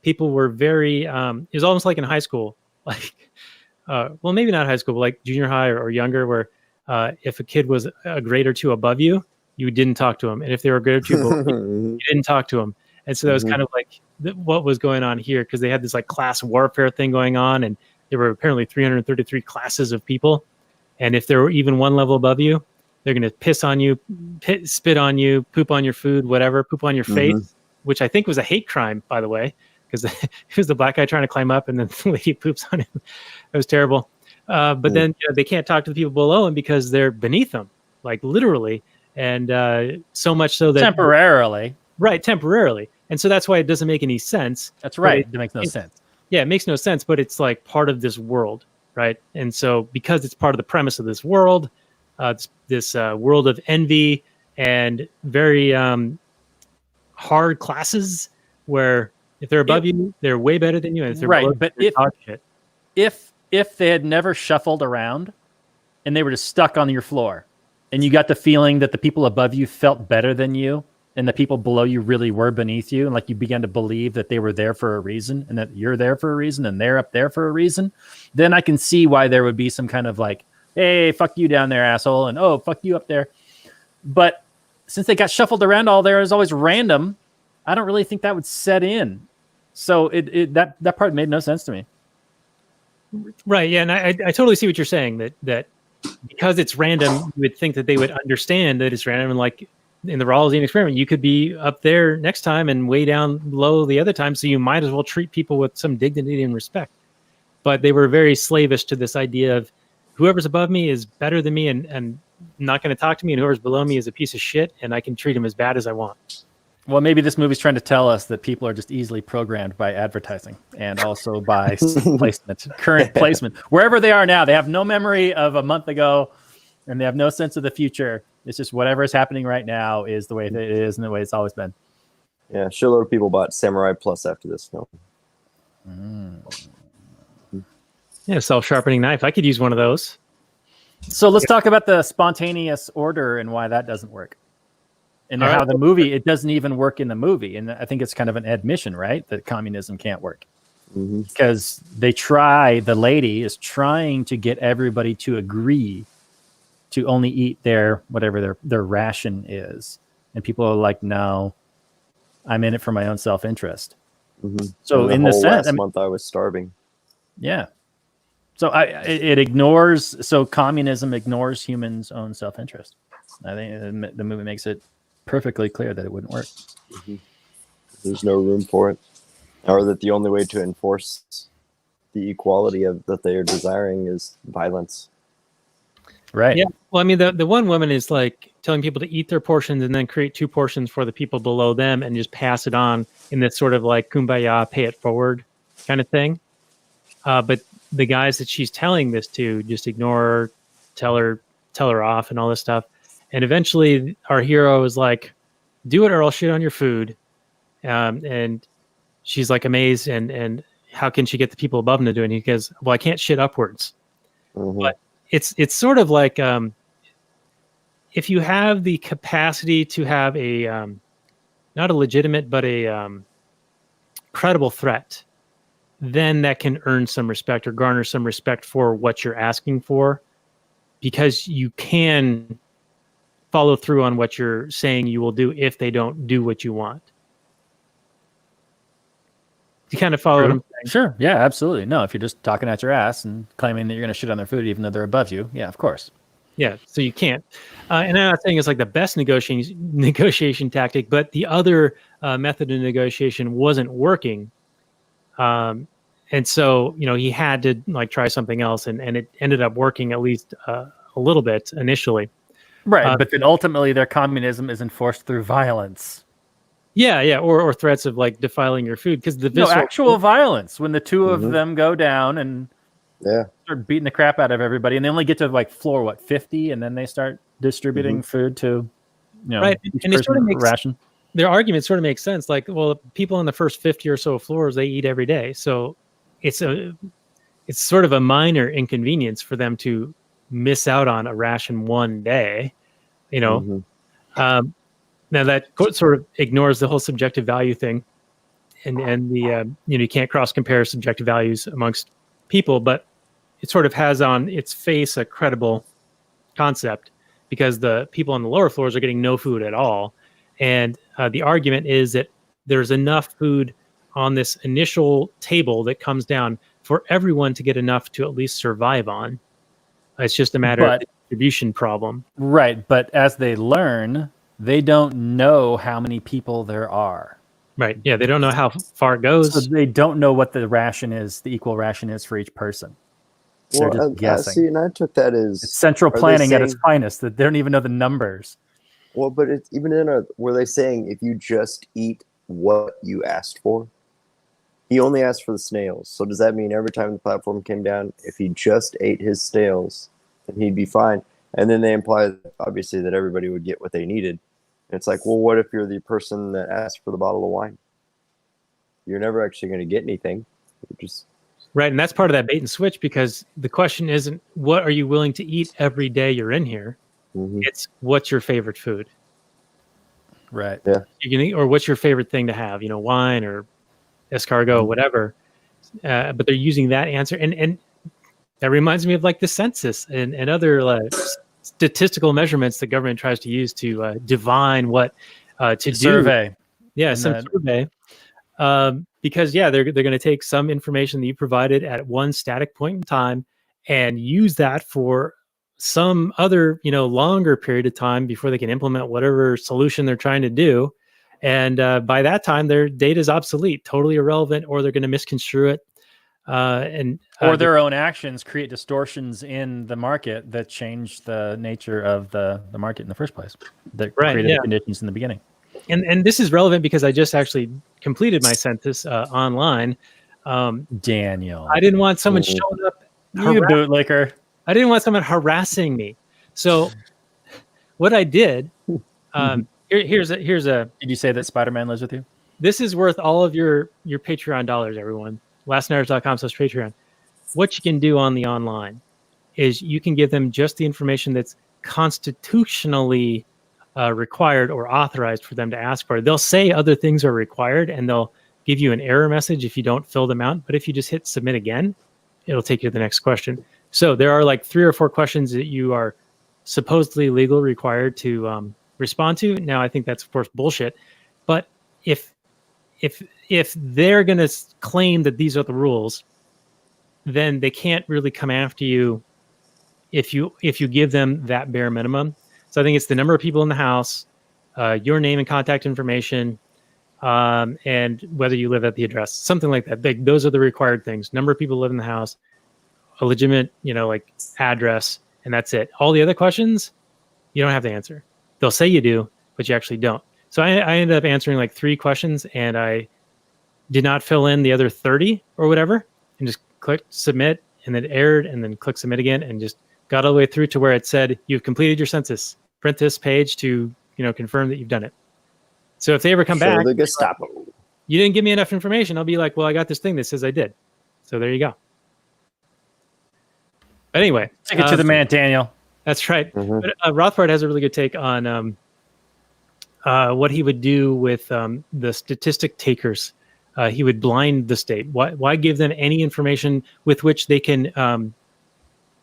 people were very, it was almost like in high school, like, well, maybe not high school, but like junior high or younger, where if a kid was a grade or two above you, you didn't talk to them. And if they were a grade or two below you didn't talk to them. And so that was kind of like what was going on here, because they had this like class warfare thing going on, and there were apparently 333 classes of people. And if there were even one level above you, they're going to piss on you, spit on you, poop on your food, whatever, poop on your face, which I think was a hate crime, by the way, because it was the black guy trying to climb up and then the lady poops on him. It was terrible. But then they can't talk to the people below them because they're beneath them, like literally. And so much so that temporarily. Right, temporarily. And so that's why it doesn't make any sense. That's right. It makes no sense. Yeah, it makes no sense, but it's like part of this world, right? And so because it's part of the premise of this world, this world of envy and very hard classes where if they're above you, they're way better than you. And if they're below, but if they had never shuffled around and they were just stuck on your floor and you got the feeling that the people above you felt better than you, and the people below you really were beneath you, and like you began to believe that they were there for a reason and that you're there for a reason and they're up there for a reason, then I can see why there would be some kind of like, hey, fuck you down there, asshole, and oh, fuck you up there. But since they got shuffled around all there is always random, I don't really think that would set in. So that part made no sense to me. Right. Yeah. And I totally see what you're saying, that because it's random, you would think that they would understand that it's random. And like in the Rawlsian experiment, you could be up there next time and way down low the other time. So you might as well treat people with some dignity and respect. But they were very slavish to this idea of whoever's above me is better than me and not going to talk to me, and whoever's below me is a piece of shit, and I can treat him as bad as I want. Well, maybe this movie's trying to tell us that people are just easily programmed by advertising and also by placement, current placement. Wherever they are now, they have no memory of a month ago, and they have no sense of the future. It's just whatever is happening right now is the way that it is and the way it's always been. Yeah, shitload of people bought Samurai Plus after this film. Yeah, self-sharpening knife. I could use one of those. So let's talk about the spontaneous order and why that doesn't work. And how the movie, it doesn't even work in the movie. And I think it's kind of an admission, right? That communism can't work. Because the lady is trying to get everybody to agree to only eat their ration is. And people are like, no, I'm in it for my own self-interest. So in the sense, last month I was starving. Yeah. So it ignores. So communism ignores humans' own self-interest. I think the movie makes it perfectly clear that it wouldn't work. There's no room for it, or that the only way to enforce the equality that they are desiring is violence. Right. Yeah. Well, I mean, the one woman is like telling people to eat their portions and then create 2 portions for the people below them and just pass it on in this sort of like kumbaya, pay it forward kind of thing. But the guys that she's telling this to just ignore her, tell her off and all this stuff. And eventually our hero is like, do it or I'll shit on your food. And she's like amazed. And how can she get the people above him to do it? And he goes, well, I can't shit upwards. But it's sort of like, if you have the capacity to have a, not a legitimate, but a credible threat, then that can earn some respect or garner some respect for what you're asking for, because you can follow through on what you're saying you will do if they don't do what you want. You kind of follow what I'm saying? Sure. Yeah, absolutely. No, if you're just talking at your ass and claiming that you're going to shit on their food even though they're above you, yeah, of course. Yeah, so you can't. And I'm not saying it's like the best negotiation tactic, but the other method of negotiation wasn't working. And so, he had to like try something else, and it ended up working at least a little bit initially. Right, but then ultimately their communism is enforced through violence. Yeah, or threats of like defiling your food, because actual violence when the two of them go down and start beating the crap out of everybody, and they only get to like floor 50, and then they start distributing food to right, and it sort of makes ration. Their argument sort of makes sense. Like, well, people on the first 50 or so floors, they eat every day, so it's sort of a minor inconvenience for them to miss out on a ration one day, Now that sort of ignores the whole subjective value thing, and the you can't cross compare subjective values amongst people, but it sort of has on its face a credible concept, because the people on the lower floors are getting no food at all, and the argument is that there's enough food on this initial table that comes down for everyone to get enough to at least survive on. It's just a matter of the distribution problem. Right, but as they learn, they don't know how many people there are. Right, yeah, they don't know how far it goes. So they don't know what the ration is, the equal ration is for each person. Well, they're just guessing. See, and I took that as... It's central planning at its finest, that they don't even know the numbers. Well, but it's even were they saying if you just eat what you asked for? He only asked for the snails. So does that mean every time the platform came down, if he just ate his snails, then he'd be fine? And then they imply, obviously, that everybody would get what they needed. And it's like, well, what if you're the person that asked for the bottle of wine? You're never actually going to get anything. Right, and that's part of that bait and switch, because the question isn't what are you willing to eat every day you're in here. It's what's your favorite food. Right. Yeah. You can eat, or what's your favorite thing to have? Wine or escargot, whatever. But they're using that answer, and that reminds me of like the census and other statistical measurements the government tries to use to divine what to do. Survey. Yeah, some survey. Because they're going to take some information that you provided at one static point in time and use that for some other, longer period of time before they can implement whatever solution they're trying to do. And by that time, their data is obsolete, totally irrelevant, or they're going to misconstrue it. Or their own actions create distortions in the market that change the nature of the market in the first place, that created the conditions in the beginning. And this is relevant because I just actually completed my census online. Daniel, I didn't want someone showing up. You bootlicker. I didn't want someone harassing me. So what I did, here's a. Did you say that Spider-Man lives with you? This is worth all of your Patreon dollars, everyone. lastnighters.com/Patreon. What you can do on the online is you can give them just the information that's constitutionally required or authorized for them to ask for. They'll say other things are required, and they'll give you an error message if you don't fill them out. But if you just hit submit again, it'll take you to the next question. So there are like 3 or 4 questions that you are supposedly legal required to respond to. Now, I think that's, of course, bullshit. But if they're going to claim that these are the rules, then they can't really come after you if you give them that bare minimum. So I think it's the number of people in the house, your name and contact information, and whether you live at the address, something like that. Those are the required things. Number of people live in the house, a legitimate, like address, and that's it. All the other questions, you don't have to answer. They'll say you do, but you actually don't. So I ended up answering like 3 questions, and I did not fill in the other 30 or whatever, and just clicked submit, and then errored, and then click submit again, and just got all the way through to where it said, you've completed your census. Print this page to, confirm that you've done it. So if they ever come back, the Gestapo. You didn't give me enough information, I'll be like, well, I got this thing that says I did. So there you go. Anyway. Take it to the man, Daniel. That's right. Mm-hmm. But Rothbard has a really good take on what he would do with the statistic takers. He would blind the state. Why give them any information with which they can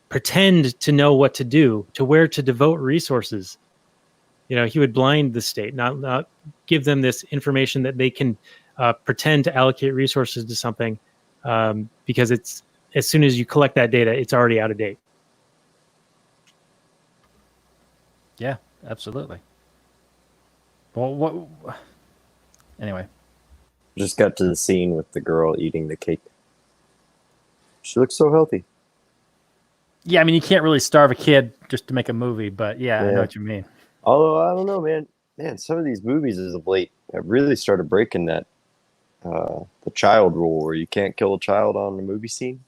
pretend to know what to do, to where to devote resources? He would blind the state, not give them this information that they can pretend to allocate resources to something, because it's, as soon as you collect that data, it's already out of date. Yeah, absolutely. Well, anyway. Just got to the scene with the girl eating the cake. She looks so healthy. Yeah, I mean, you can't really starve a kid just to make a movie, but yeah, I know what you mean. Although, I don't know, man. Some of these movies as of late have really started breaking that the child rule where you can't kill a child on the movie scene.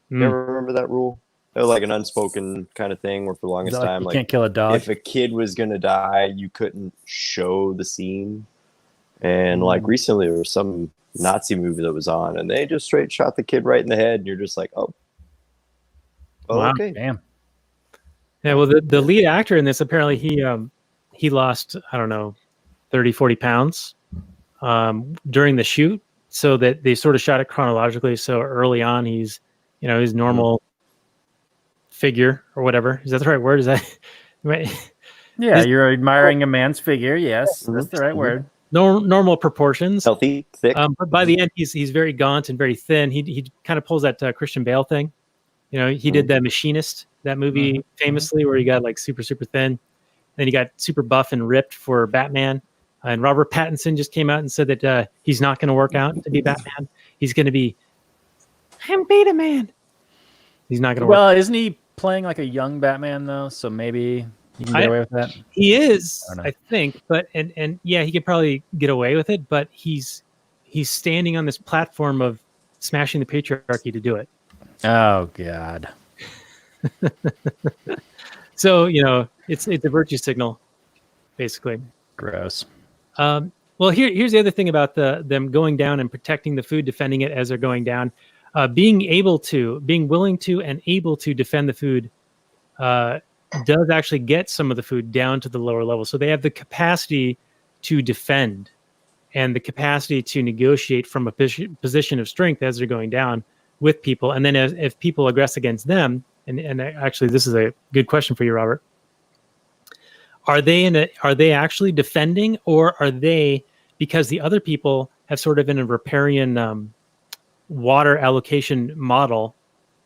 You ever remember that rule? It was like an unspoken kind of thing where for the longest time, you can't kill a dog. If a kid was going to die, you couldn't show the scene. And like recently there was some Nazi movie that was on and they just straight shot the kid right in the head. And you're just like, oh, wow. Okay. Damn. Yeah, well, the lead actor in this, apparently he lost, 30, 40 pounds during the shoot, so that they sort of shot it chronologically. So early on, he's, his normal figure or whatever. Is that the right word? Is that right? Yeah, you're admiring a man's figure. Yes, that's the right word. Normal proportions. Healthy, thick. But by the end, he's very gaunt and very thin. He kind of pulls that Christian Bale thing. He did The Machinist, that movie famously, where he got like super, super thin. Then he got super buff and ripped for Batman. And Robert Pattinson just came out and said that he's not going to work out to be Batman. He's going to be, I'm Beta Man. He's not going to work. Well, isn't he playing like a young Batman though? So maybe he can get away with that. He is, I think. But and yeah, he could probably get away with it. But he's standing on this platform of smashing the patriarchy to do it. Oh God. So it's a virtue signal, basically. Gross. Well, here's the other thing about them going down and protecting the food, defending it as they're going down. Being willing to, and able to defend the food does actually get some of the food down to the lower level. So they have the capacity to defend and the capacity to negotiate from a position of strength as they're going down with people. And then if people aggress against them, and actually this is a good question for you, Robert. Are they actually defending, or are they, because the other people have sort of in a riparian water allocation model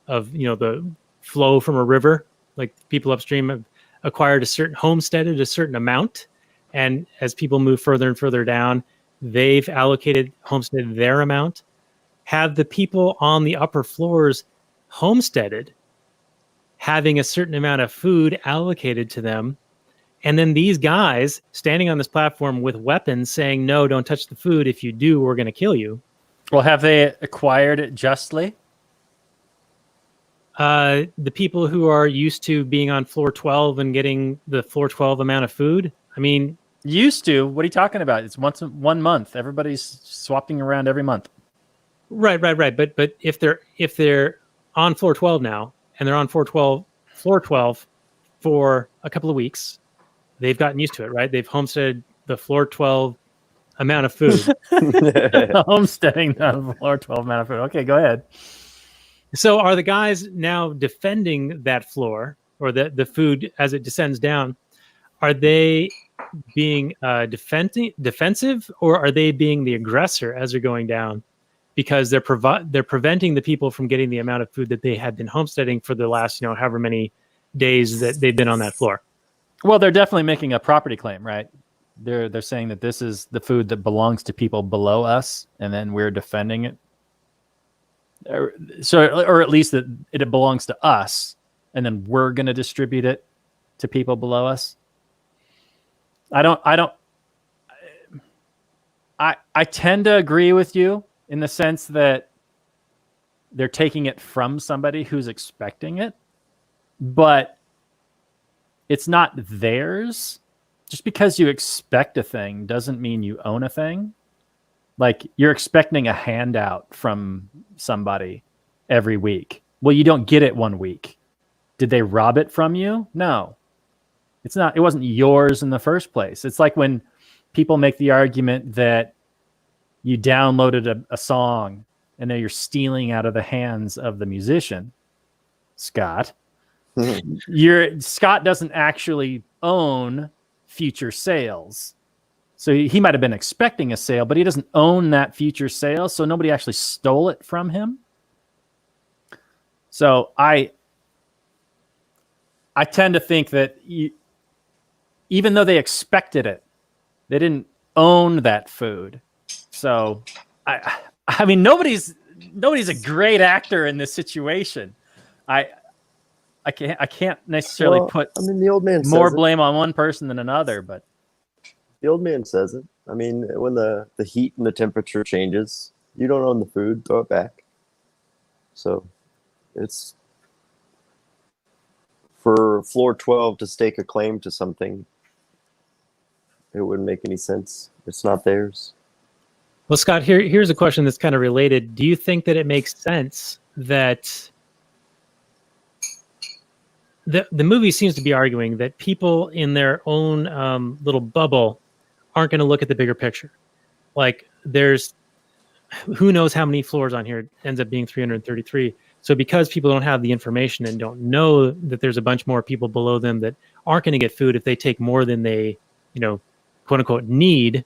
of, the flow from a river, like people upstream have acquired homesteaded a certain amount, and as people move further and further down, they've homesteaded their amount. Have the people on the upper floors homesteaded, having a certain amount of food allocated to them, and then these guys standing on this platform with weapons saying, no, don't touch the food. If you do, we're going to kill you. Well, have they acquired it justly? The people who are used to being on floor 12 and getting the floor 12 amount of food. I mean, used to? What are you talking about? It's 1 month. Everybody's swapping around every month. Right. But if they're on floor 12 now, and they're on floor 12 for a couple of weeks, they've gotten used to it, right? They've homesteaded the floor 12 amount of food. Homesteading the floor 12 amount of food. Okay, go ahead. So are the guys now defending that floor, or the food as it descends down? Are they being defensive, or are they being the aggressor as they're going down? Because they're preventing the people from getting the amount of food that they had been homesteading for the last, however many days that they've been on that floor. Well, they're definitely making a property claim, right? They're saying that this is the food that belongs to people below us, and then we're defending it. Or at least that it belongs to us, and then we're going to distribute it to people below us. I tend to agree with you in the sense that they're taking it from somebody who's expecting it, but it's not theirs. Just because you expect a thing doesn't mean you own a thing. Like, you're expecting a handout from somebody every week. Well, you don't get it 1 week. Did they rob it from you? No. It wasn't yours in the first place. It's like when people make the argument that you downloaded a song and now you're stealing out of the hands of the musician, Scott. Scott doesn't actually own future sales. So he might have been expecting a sale, but he doesn't own that future sale. So nobody actually stole it from him. So I tend to think that even though they expected it, they didn't own that food. So I mean, nobody's a great actor in this situation. I can't necessarily put the old man more blame on one person than another, but the old man says it. I mean, when the heat and the temperature changes, you don't own the food, throw it back. So it's for floor 12 to stake a claim to something. It wouldn't make any sense. It's not theirs. Well, Scott, here's a question that's kind of related. Do you think that it makes sense that the movie seems to be arguing that people in their own little bubble aren't going to look at the bigger picture? Like, there's who knows how many floors on here. It ends up being 333. So because people don't have the information and don't know that there's a bunch more people below them that aren't going to get food if they take more than they, quote unquote, need,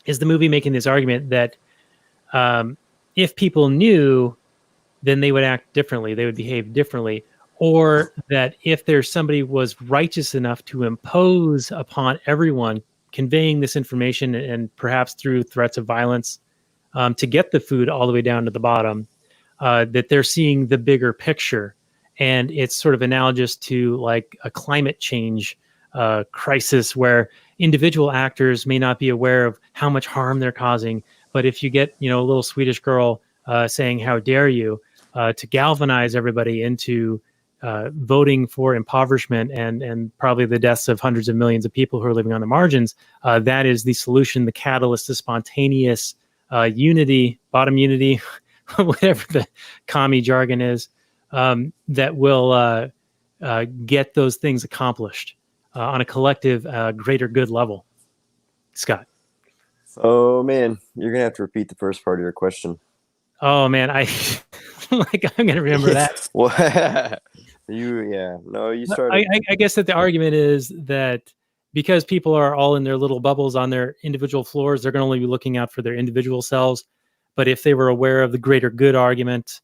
is the movie making this argument that if people knew, then they would act differently, they would behave differently, or that if there's somebody was righteous enough to impose upon everyone conveying this information and perhaps through threats of violence to get the food all the way down to the bottom, that they're seeing the bigger picture. And it's sort of analogous to like a climate change crisis where individual actors may not be aware of how much harm they're causing. But if you get, a little Swedish girl saying, how dare you, to galvanize everybody into voting for impoverishment and probably the deaths of hundreds of millions of people who are living on the margins, that is the solution, the catalyst, the spontaneous unity, bottom unity, whatever the commie jargon is, that will get those things accomplished on a collective, greater good level. Scott. Oh man, you're gonna have to repeat the first part of your question. Oh man, I'm gonna remember that. You started. I guess that the argument is that because people are all in their little bubbles on their individual floors, they're going to only be looking out for their individual selves. But if they were aware of the greater good argument,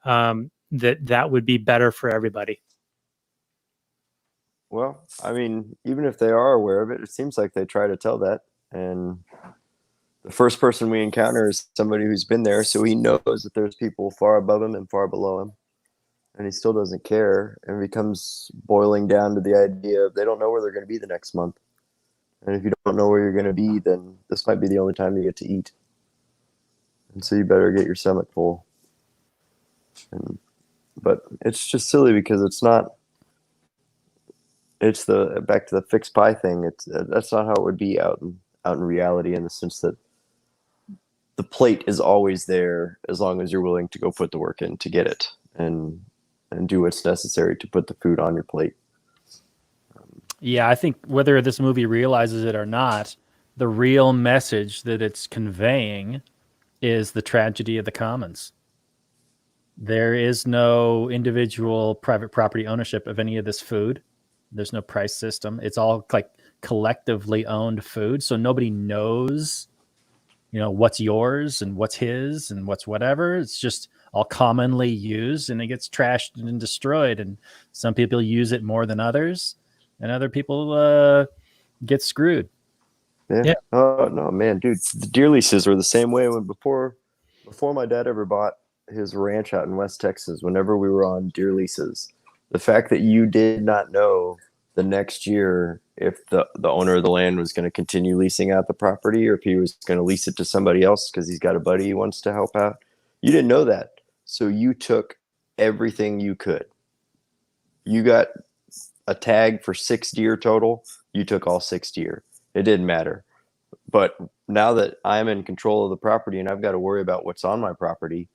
that would be better for everybody. Well, I mean, even if they are aware of it, it seems like they try to tell that. And the first person we encounter is somebody who's been there, so he knows that there's people far above him and far below him. And he still doesn't care, and it becomes boiling down to the idea of they don't know where they're going to be the next month. And if you don't know where you're going to be, then this might be the only time you get to eat. And so you better get your stomach full. But it's just silly because it's not. It's back to the fixed pie thing. That's not how it would be out in reality, in the sense that the plate is always there as long as you're willing to go put the work in to get it and do what's necessary to put the food on your plate. Yeah, I think whether this movie realizes it or not, the real message that it's conveying is the tragedy of the commons. There is no individual private property ownership of any of this food. There's no price system. It's all like collectively owned food. So nobody knows, what's yours and what's his and what's whatever. It's just all commonly used, and it gets trashed and destroyed. And some people use it more than others, and other people get screwed. Yeah. Oh no, man, dude, the deer leases were the same way before my dad ever bought his ranch out in West Texas. Whenever we were on deer leases, the fact that you did not know the next year if the owner of the land was going to continue leasing out the property or if he was going to lease it to somebody else because he's got a buddy he wants to help out. You didn't know that. So you took everything you could. You got a tag for 6 deer total. You took all 6 deer. It didn't matter. But now that I'm in control of the property and I've got to worry about what's on my property,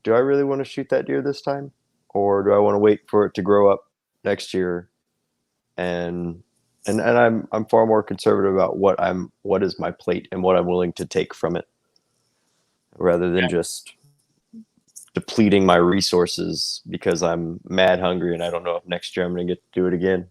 do I really want to shoot that deer this time? Or do I want to wait for it to grow up next year? And I'm far more conservative about what is my plate and what I'm willing to take from it, rather than just depleting my resources because I'm mad hungry and I don't know if next year I'm going to get to do it again.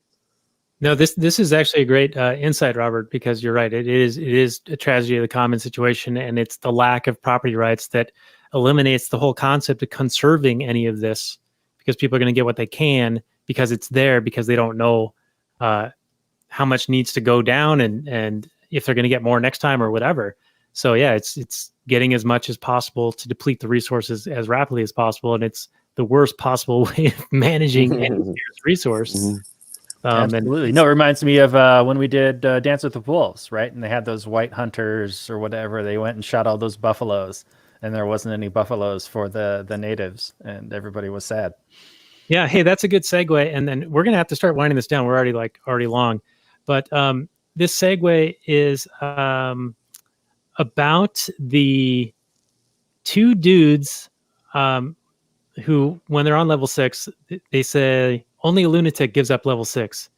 No, this is actually a great insight, Robert, because you're right. It is a tragedy of the common situation, and it's the lack of property rights that eliminates the whole concept of conserving any of this, because people are going to get what they can because it's there, because they don't know how much needs to go down and if they're going to get more next time or whatever. So yeah, it's getting as much as possible to deplete the resources as rapidly as possible, and it's the worst possible way of managing any resource. Mm-hmm. Absolutely. No, it reminds me of when we did Dance with the Wolves, right? And they had those white hunters or whatever. They went and shot all those buffaloes, and there wasn't any buffaloes for the natives, and everybody was sad. Yeah. Hey, that's a good segue. And then we're going to have to start winding this down. We're already long, but this segue is about the 2 dudes who, when they're on level 6, they say only a lunatic gives up level 6.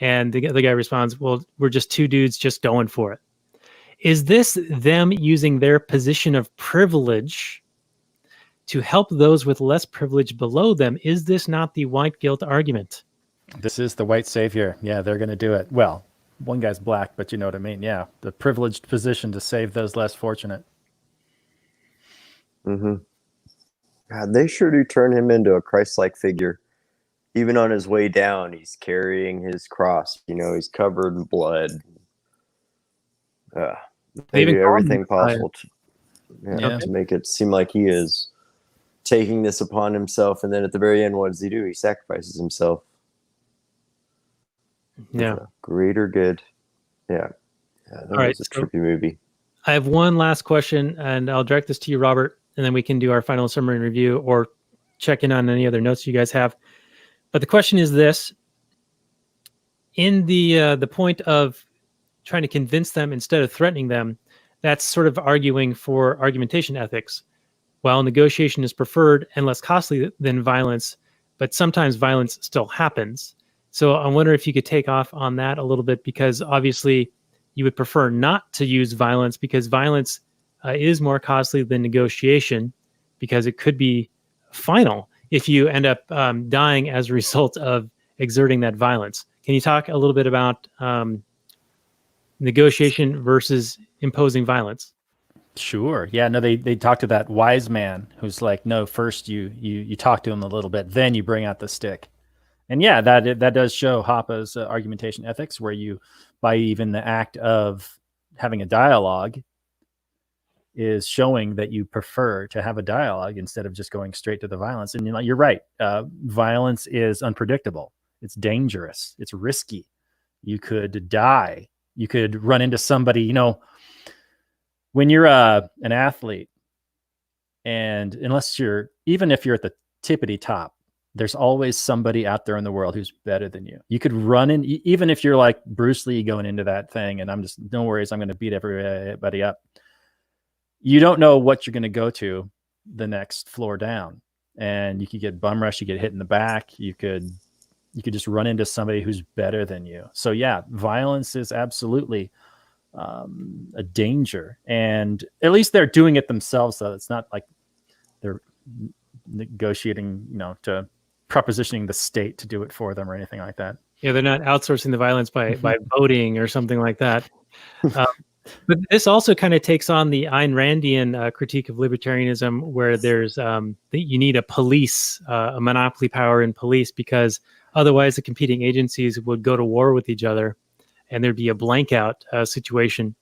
And the guy responds, well, we're just 2 dudes just going for it. Is this them using their position of privilege to help those with less privilege below them? Is this not the white guilt argument? This is the white savior. Yeah, they're going to do it. Well, one guy's black, but you know what I mean. Yeah, the privileged position to save those less fortunate. Mm-hmm. God, they sure do turn him into a Christ-like figure. Even on his way down, he's carrying his cross. He's covered in blood. They do everything possible to make it seem like he is taking this upon himself. And then at the very end, what does he do? He sacrifices himself. Yeah. Greater good. Yeah. That was a trippy movie. I have one last question, and I'll direct this to you, Robert, and then we can do our final summary and review or check in on any other notes you guys have. But the question is this: in the point of trying to convince them instead of threatening them, that's sort of arguing for argumentation ethics. While negotiation is preferred and less costly than violence, but sometimes violence still happens. So I wonder if you could take off on that a little bit, because obviously you would prefer not to use violence, because violence is more costly than negotiation, because it could be final. if you end up dying as a result of exerting that violence. Can you talk a little bit about negotiation versus imposing violence? Sure. Yeah. No, they talk to that wise man who's like, no, first you talk to him a little bit, then you bring out the stick. And yeah, that does show Hoppe's argumentation ethics, where you, by even the act of having a dialogue, is showing that you prefer to have a dialogue instead of just going straight to the violence. And you're right. Violence is unpredictable. It's dangerous. It's risky. You could die. You could run into somebody, when you're an athlete, and even if you're at the tippity top, there's always somebody out there in the world who's better than you. You could run in, even if you're like Bruce Lee going into that thing, and I'm just, no worries, I'm going to beat everybody up. You don't know what you're going to go to the next floor down, and you could get bum rushed, you get hit in the back, you could just run into somebody who's better than you. So yeah, violence is absolutely a danger, and at least they're doing it themselves. So it's not like they're negotiating, to propositioning the state to do it for them or anything like that. Yeah, they're not outsourcing the violence by voting or something like that. But this also kind of takes on the Ayn Randian critique of libertarianism, where there's you need a police, a monopoly power in police, because otherwise the competing agencies would go to war with each other, and there'd be a blank out situation.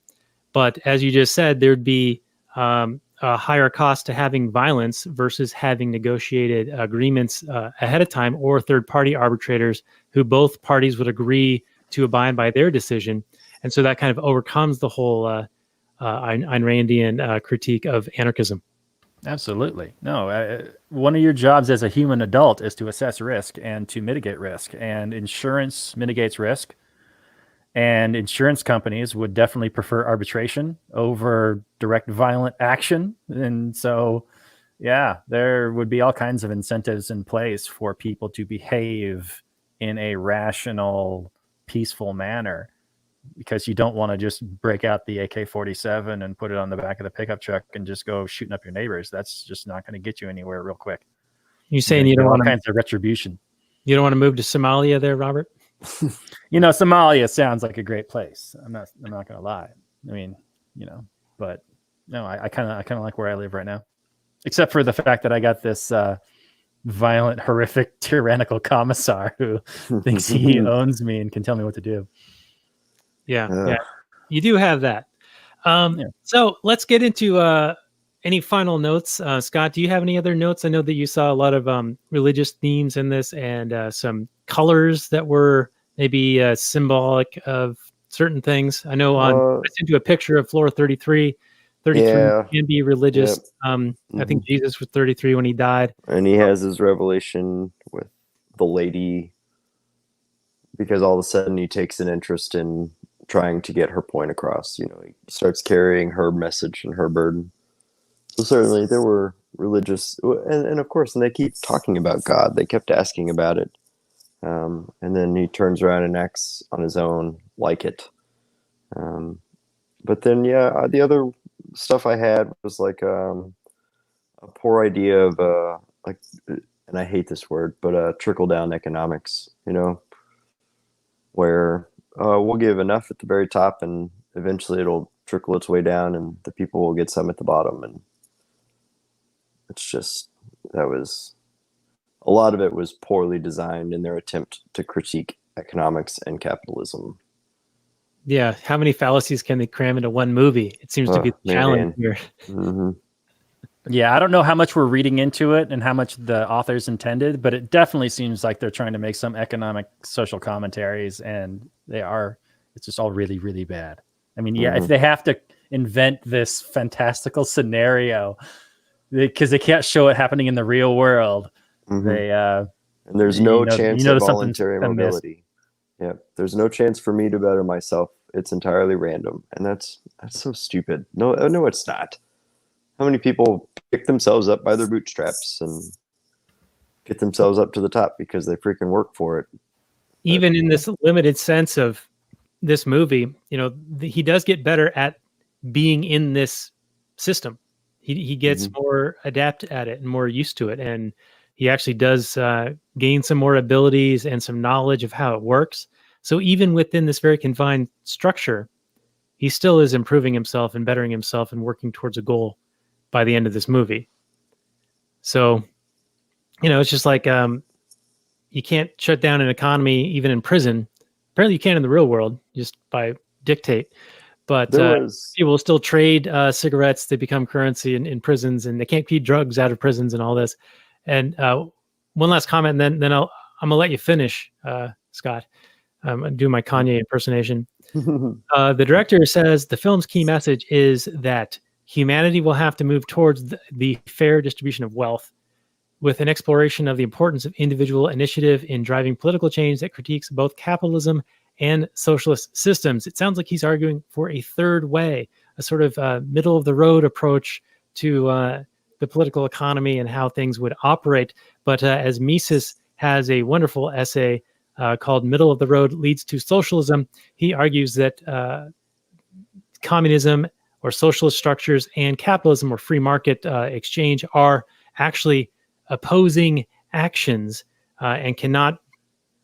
But as you just said, there'd be a higher cost to having violence versus having negotiated agreements ahead of time, or third-party arbitrators who both parties would agree to abide by their decision. And so that kind of overcomes the whole Ayn Randian critique of anarchism. Absolutely. No, one of your jobs as a human adult is to assess risk and to mitigate risk. And insurance mitigates risk. And insurance companies would definitely prefer arbitration over direct violent action. And so, yeah, there would be all kinds of incentives in place for people to behave in a rational, peaceful manner, because you don't want to just break out the AK-47 and put it on the back of the pickup truck and just go shooting up your neighbors. That's just not going to get you anywhere real quick. You're saying you don't want all kinds of retribution. You don't want to move to Somalia there, Robert? Somalia sounds like a great place. I'm not going to lie. I mean, but no, I kind of like where I live right now, except for the fact that I got this violent, horrific, tyrannical commissar who thinks he owns me and can tell me what to do. Yeah, you do have that. So let's get into any final notes. Scott, do you have any other notes? I know that you saw a lot of religious themes in this, and some colors that were maybe symbolic of certain things. I know I sent you a picture of floor 33. 33 can be religious. Yep. I think Jesus was 33 when he died. And he has his revelation with the lady, because all of a sudden he takes an interest in trying to get her point across. He starts carrying her message and her burden. So certainly there were religious, and of course, and they keep talking about God. They kept asking about it. And then he turns around and acts on his own like it. But then, the other stuff I had was like a poor idea of and I hate this word, but trickle down economics, where we'll give enough at the very top and eventually it'll trickle its way down and the people will get some at the bottom. And it's just, a lot of it was poorly designed in their attempt to critique economics and capitalism. Yeah. How many fallacies can they cram into one movie? It seems to be the challenge here. Mm-hmm. Yeah, I don't know how much we're reading into it and how much the authors intended, but it definitely seems like they're trying to make some economic social commentaries, and it's just all really, really bad. I mean, if they have to invent this fantastical scenario because they can't show it happening in the real world, and there's no chance of voluntary mobility. Yeah, there's no chance for me to better myself. It's entirely random, and that's so stupid. No, it's not. How many people pick themselves up by their bootstraps and get themselves up to the top because they freaking work for it? Even in this limited sense of this movie, he does get better at being in this system. He gets more adept at it and more used to it, and he actually does gain some more abilities and some knowledge of how it works. So even within this very confined structure, he still is improving himself and bettering himself and working towards a goal by the end of this movie. So, it's just like you can't shut down an economy even in prison. Apparently you can in the real world just by dictate. But people will still trade cigarettes. They become currency in prisons, and they can't keep drugs out of prisons and all this. And one last comment, and then I'm going to let you finish, Scott. I'm doing my Kanye impersonation. The director says the film's key message is that humanity will have to move towards the fair distribution of wealth, with an exploration of the importance of individual initiative in driving political change that critiques both capitalism and socialist systems. It sounds like he's arguing for a third way, a sort of middle of the road approach to the political economy and how things would operate. But as Mises has a wonderful essay called Middle of the Road Leads to Socialism, he argues that communism or socialist structures and capitalism or free market exchange are actually opposing actions and cannot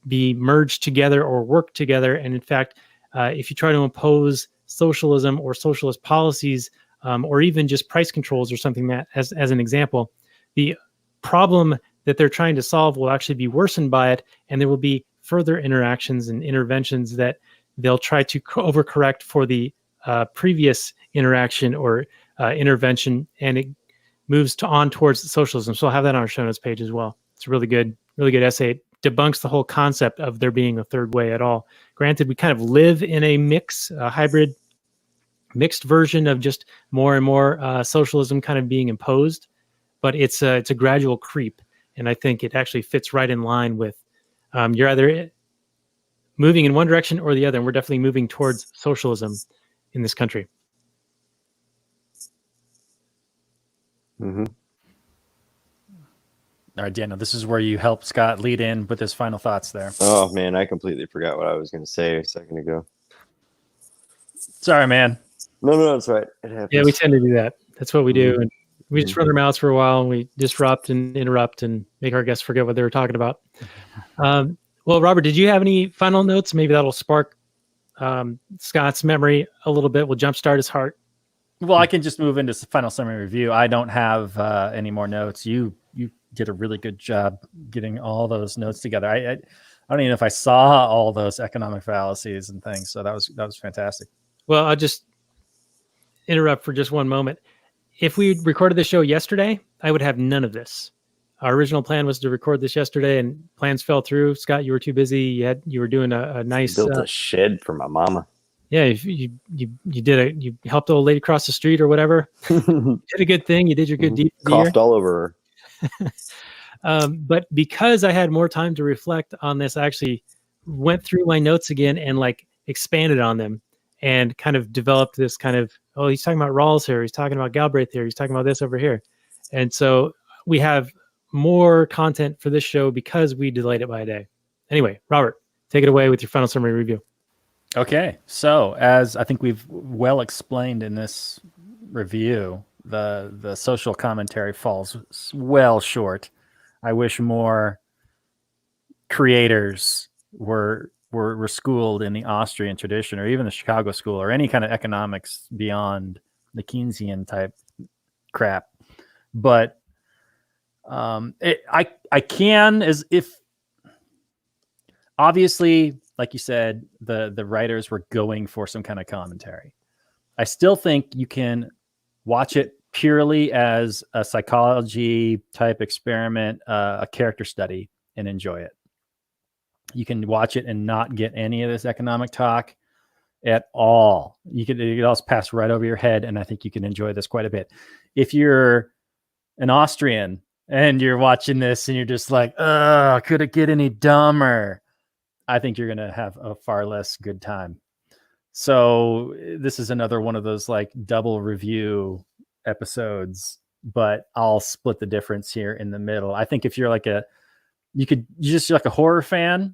be merged together or work together. And in fact, if you try to impose socialism or socialist policies, or even just price controls or something, that as an example, the problem that they're trying to solve will actually be worsened by it, and there will be further interactions and interventions that they'll try to overcorrect for the previous interaction or intervention, and it moves on towards socialism. So I'll have that on our show notes page as well. It's a really good essay. It debunks the whole concept of there being a third way at all. Granted, we kind of live in a hybrid, mixed version of just more and more socialism kind of being imposed, but it's a gradual creep, and I think it actually fits right in line with you're either moving in one direction or the other, and we're definitely moving towards socialism in this country. Mm-hmm. All right, Daniel, this is where you help Scott lead in with his final thoughts there. Oh, man, I completely forgot what I was going to say a second ago. Sorry, man. No, that's right. It happens. Yeah, we tend to do that. That's what we do. And we just run our mouths for a while, and we disrupt and interrupt and make our guests forget what they were talking about. Well, Robert, did you have any final notes? Maybe that'll spark Scott's memory a little bit. Will jumpstart his heart. Well, I can just move into final summary review. I don't have any more notes. You did a really good job getting all those notes together. I don't even know if I saw all those economic fallacies and things. So that was fantastic. Well, I'll just interrupt for just one moment. If we recorded the show yesterday, I would have none of this. Our original plan was to record this yesterday, and plans fell through. Scott, you were too busy. You were doing a nice built a shed for my mama. Yeah, you helped the old lady cross the street or whatever. Did a good thing. You did your good deed. Coughed all over her. But because I had more time to reflect on this, I actually went through my notes again and expanded on them and kind of developed this kind of, oh, he's talking about Rawls here. He's talking about Galbraith here. He's talking about this over here. And so we have more content for this show because we delayed it by a day. Anyway, Robert, take it away with your final summary review. Okay, so as I think we've well explained in this review, the social commentary falls well short. I wish more creators were schooled in the Austrian tradition or even the Chicago school or any kind of economics beyond the Keynesian type crap. But I can, as if obviously, like you said, the writers were going for some kind of commentary. I still think you can watch it purely as a psychology type experiment, a character study, and enjoy it. You can watch it and not get any of this economic talk at all. You could also pass right over your head, and I think you can enjoy this quite a bit. If you're an Austrian and you're watching this and you're just like, oh, could it get any dumber? I think you're going to have a far less good time. So this is another one of those double review episodes, but I'll split the difference here in the middle. I think if you're you're just a horror fan,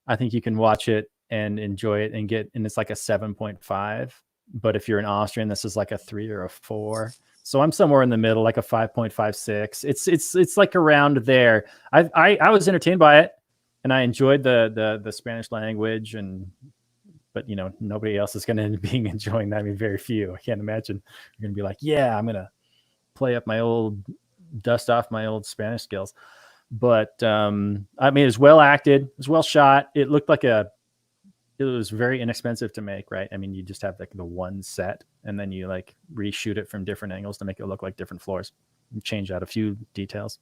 I think you can watch it and enjoy it and it's like a 7.5. But if you're an Austrian, this is like a 3 or a 4. So I'm somewhere in the middle, like a 5.56. It's like around there. I was entertained by it, and I enjoyed the Spanish language, but nobody else is going to be enjoying that. I mean, very few. I can't imagine you're going to be like, yeah, I'm going to dust off my old Spanish skills. But I mean, it's well acted, it's well shot. It looked like it was very inexpensive to make, right? I mean, you just have like the one set, and then you like reshoot it from different angles to make it look like different floors. You change out a few details.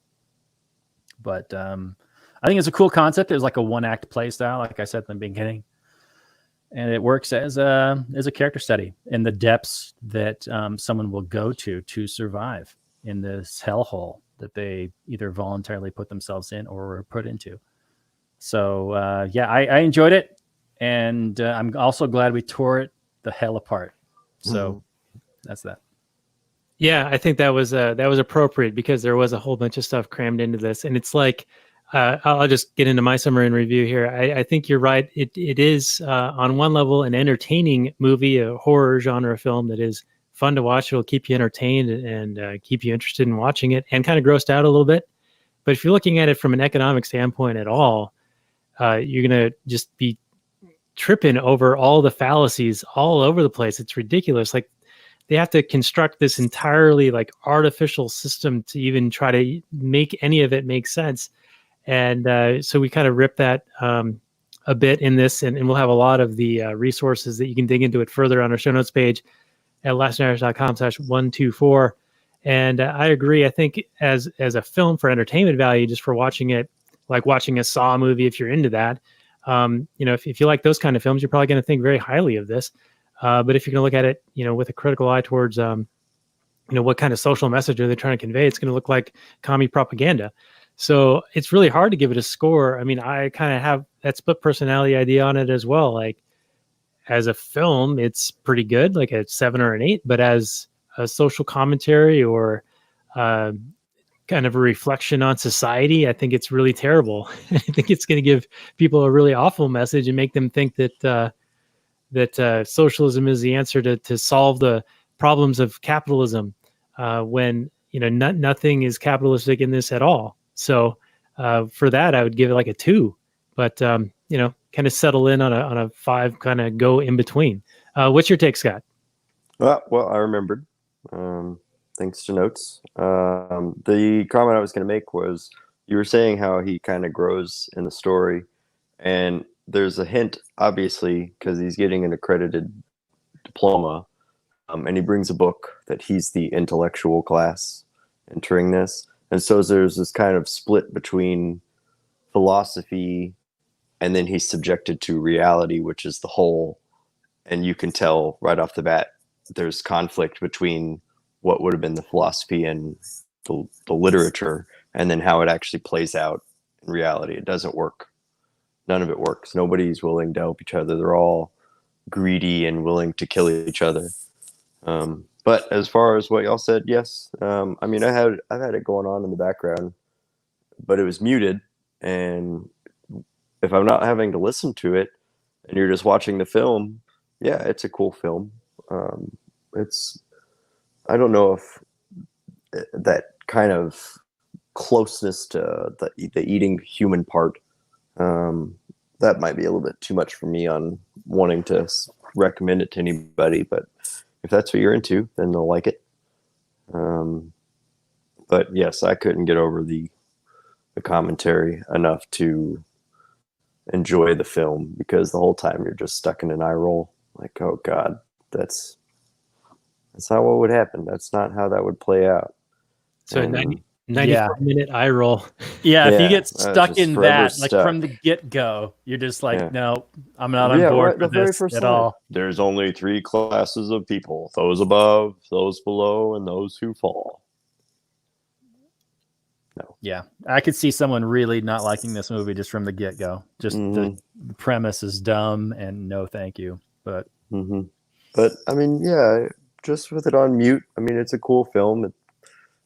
But I think it's a cool concept. It was like a one-act play style, like I said at the beginning. And it works as a character study in the depths that someone will go to survive in this hellhole that they either voluntarily put themselves in or were put into. So I enjoyed it, and I'm also glad we tore it the hell apart. So that's that. Yeah, I think that was appropriate because there was a whole bunch of stuff crammed into this, and it's like. I'll just get into my summary and review here. I think you're right. It is on one level an entertaining movie, a horror genre film that is fun to watch. It'll keep you entertained and keep you interested in watching it and kind of grossed out a little bit. But if you're looking at it from an economic standpoint at all, you're going to just be tripping over all the fallacies all over the place. It's ridiculous. Like they have to construct this entirely like artificial system to even try to make any of it make sense. And so we kind of rip that a bit in this, and we'll have a lot of the resources that you can dig into it further on our show notes page at lastnighters.com/124. And I agree. I think as a film for entertainment value, just for watching it, like watching a Saw movie, if you're into that, if you like those kind of films, you're probably going to think very highly of this. But if you're going to look at it, with a critical eye towards, what kind of social message are they trying to convey, it's going to look like commie propaganda. So it's really hard to give it a score. I mean, I kind of have that split personality idea on it as well. Like as a film, it's pretty good, like a 7 or an 8, but as a social commentary or kind of a reflection on society, I think it's really terrible. I think it's going to give people a really awful message and make them think that socialism is the answer to solve the problems of capitalism when, nothing is capitalistic in this at all. So for that, I would give it like a 2, but kind of settle in on a 5, kind of go in between. What's your take, Scott? Well, I remembered. Thanks to notes. The comment I was going to make was you were saying how he kind of grows in the story, and there's a hint, obviously, because he's getting an accredited diploma, and he brings a book that he's the intellectual class entering this. And so there's this kind of split between philosophy and then he's subjected to reality, which is the whole. And you can tell right off the bat, there's conflict between what would have been the philosophy and the literature, and then how it actually plays out in reality. It doesn't work. None of it works. Nobody's willing to help each other. They're all greedy and willing to kill each other. But as far as what y'all said, yes. I mean, I've had it going on in the background, but it was muted. And if I'm not having to listen to it and you're just watching the film, yeah, it's a cool film. I don't know if that kind of closeness to the eating human part, that might be a little bit too much for me on wanting to recommend it to anybody, but if that's what you're into, then they'll like it. But yes, I couldn't get over the commentary enough to enjoy the film, because the whole time you're just stuck in an eye roll. Like, oh God, that's not what would happen. That's not how that would play out. So 94-minute eye roll. Yeah, if you get stuck in that, like from the get-go, you're just like, no, I'm not on board with this at all. There's only 3 classes of people: those above, those below, and those who fall. No. Yeah, I could see someone really not liking this movie just from the get-go. Just the premise is dumb and no thank you. But but I mean, yeah, just with it on mute, I mean, it's a cool film. It's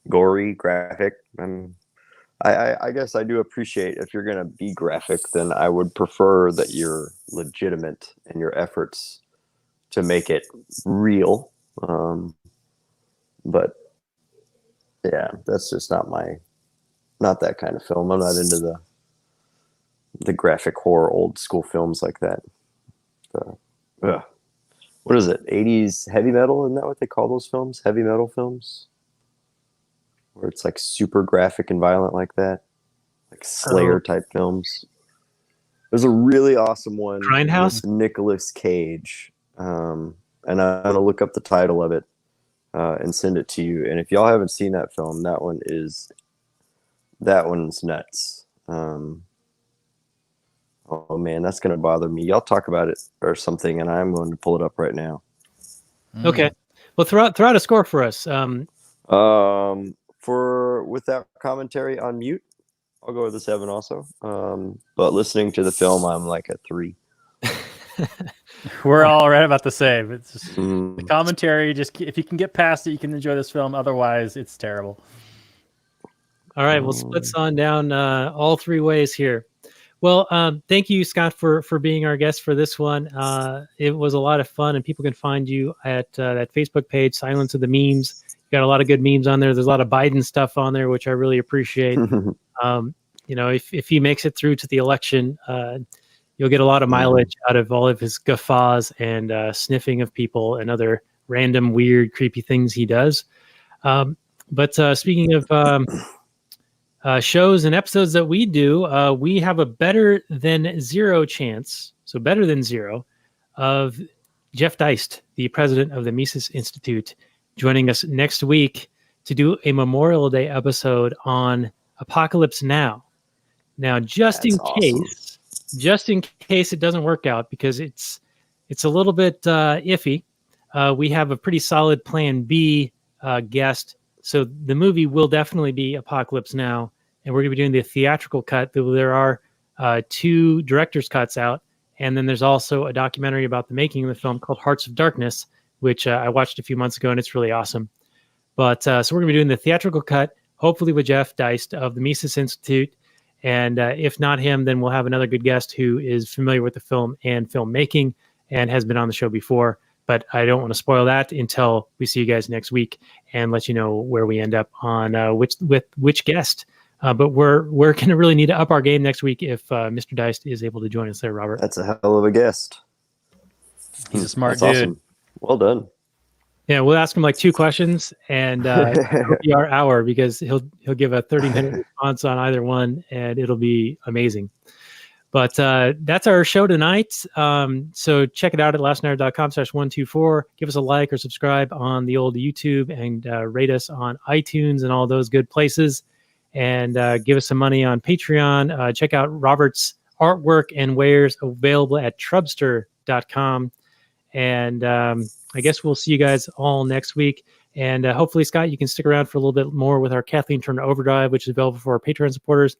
gory, graphic. I guess I do appreciate, if you're going to be graphic, then I would prefer that you're legitimate in your efforts to make it real. But Yeah, that's just not that kind of film. I'm not into the graphic horror old school films like that. What is it? 80s heavy metal? Isn't that what they call those films? Heavy metal films? Where it's like super graphic and violent like that? Like Slayer type films. There's a really awesome one Grindhouse? with Nicolas Cage. And I'm going to look up the title of it and send it to you. And if y'all haven't seen that film, that one's nuts. Oh man, that's going to bother me. Y'all talk about it or something, and I'm going to pull it up right now. Okay. Well, throw out a score for us. For without commentary on mute, I'll go with a 7 also. But listening to the film, I'm like a 3. We're all right about the same. It's just, the commentary. Just if you can get past it, you can enjoy this film. Otherwise, it's terrible. All right, we'll split on down all 3 ways here. Well, thank you, Scott, for being our guest for this one. It was a lot of fun, and people can find you at that Facebook page, Silence of the Memes. You got a lot of good memes on there. There's a lot of Biden stuff on there, which I really appreciate. If he makes it through to the election, you'll get a lot of mileage out of all of his guffaws and sniffing of people and other random, weird, creepy things he does. But speaking of shows and episodes that we do, we have a better than zero chance, so better than zero, of Jeff Deist, the president of the Mises Institute, joining us next week to do a Memorial Day episode on Apocalypse Now. Now, just in case it doesn't work out, because it's a little bit iffy, we have a pretty solid plan B guest. So the movie will definitely be Apocalypse Now, and we're going to be doing the theatrical cut. There are 2 director's cuts out, and then there's also a documentary about the making of the film called Hearts of Darkness, which I watched a few months ago, and it's really awesome. But so we're going to be doing the theatrical cut, hopefully with Jeff Deist of the Mises Institute. And if not him, then we'll have another good guest who is familiar with the film and filmmaking and has been on the show before. But I don't want to spoil that until we see you guys next week and let you know where we end up on which guest. But we're going to really need to up our game next week if Mr. Deist is able to join us there, Robert. That's a hell of a guest. He's a smart That's dude. Awesome. Well done. Yeah, we'll ask him like 2 questions, and it'll be our hour because he'll give a 30-minute response on either one, and it'll be amazing. But that's our show tonight. So check it out at lastnight.com/124. Give us a like or subscribe on the old YouTube, and rate us on iTunes and all those good places. And give us some money on Patreon. Check out Robert's artwork and wares available at trubster.com. And I guess we'll see you guys all next week. And hopefully, Scott, you can stick around for a little bit more with our Kathleen Turner Overdrive, which is available for our Patreon supporters.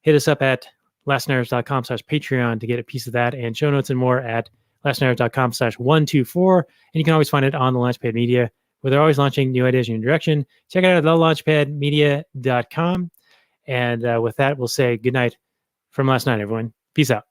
Hit us up at lastnighters.com/Patreon to get a piece of that, and show notes and more at lastnighters.com/124. And you can always find it on the Launchpad Media, where they're always launching new ideas in your direction. Check it out at thelaunchpadmedia.com. And with that, we'll say good night from last night, everyone. Peace out.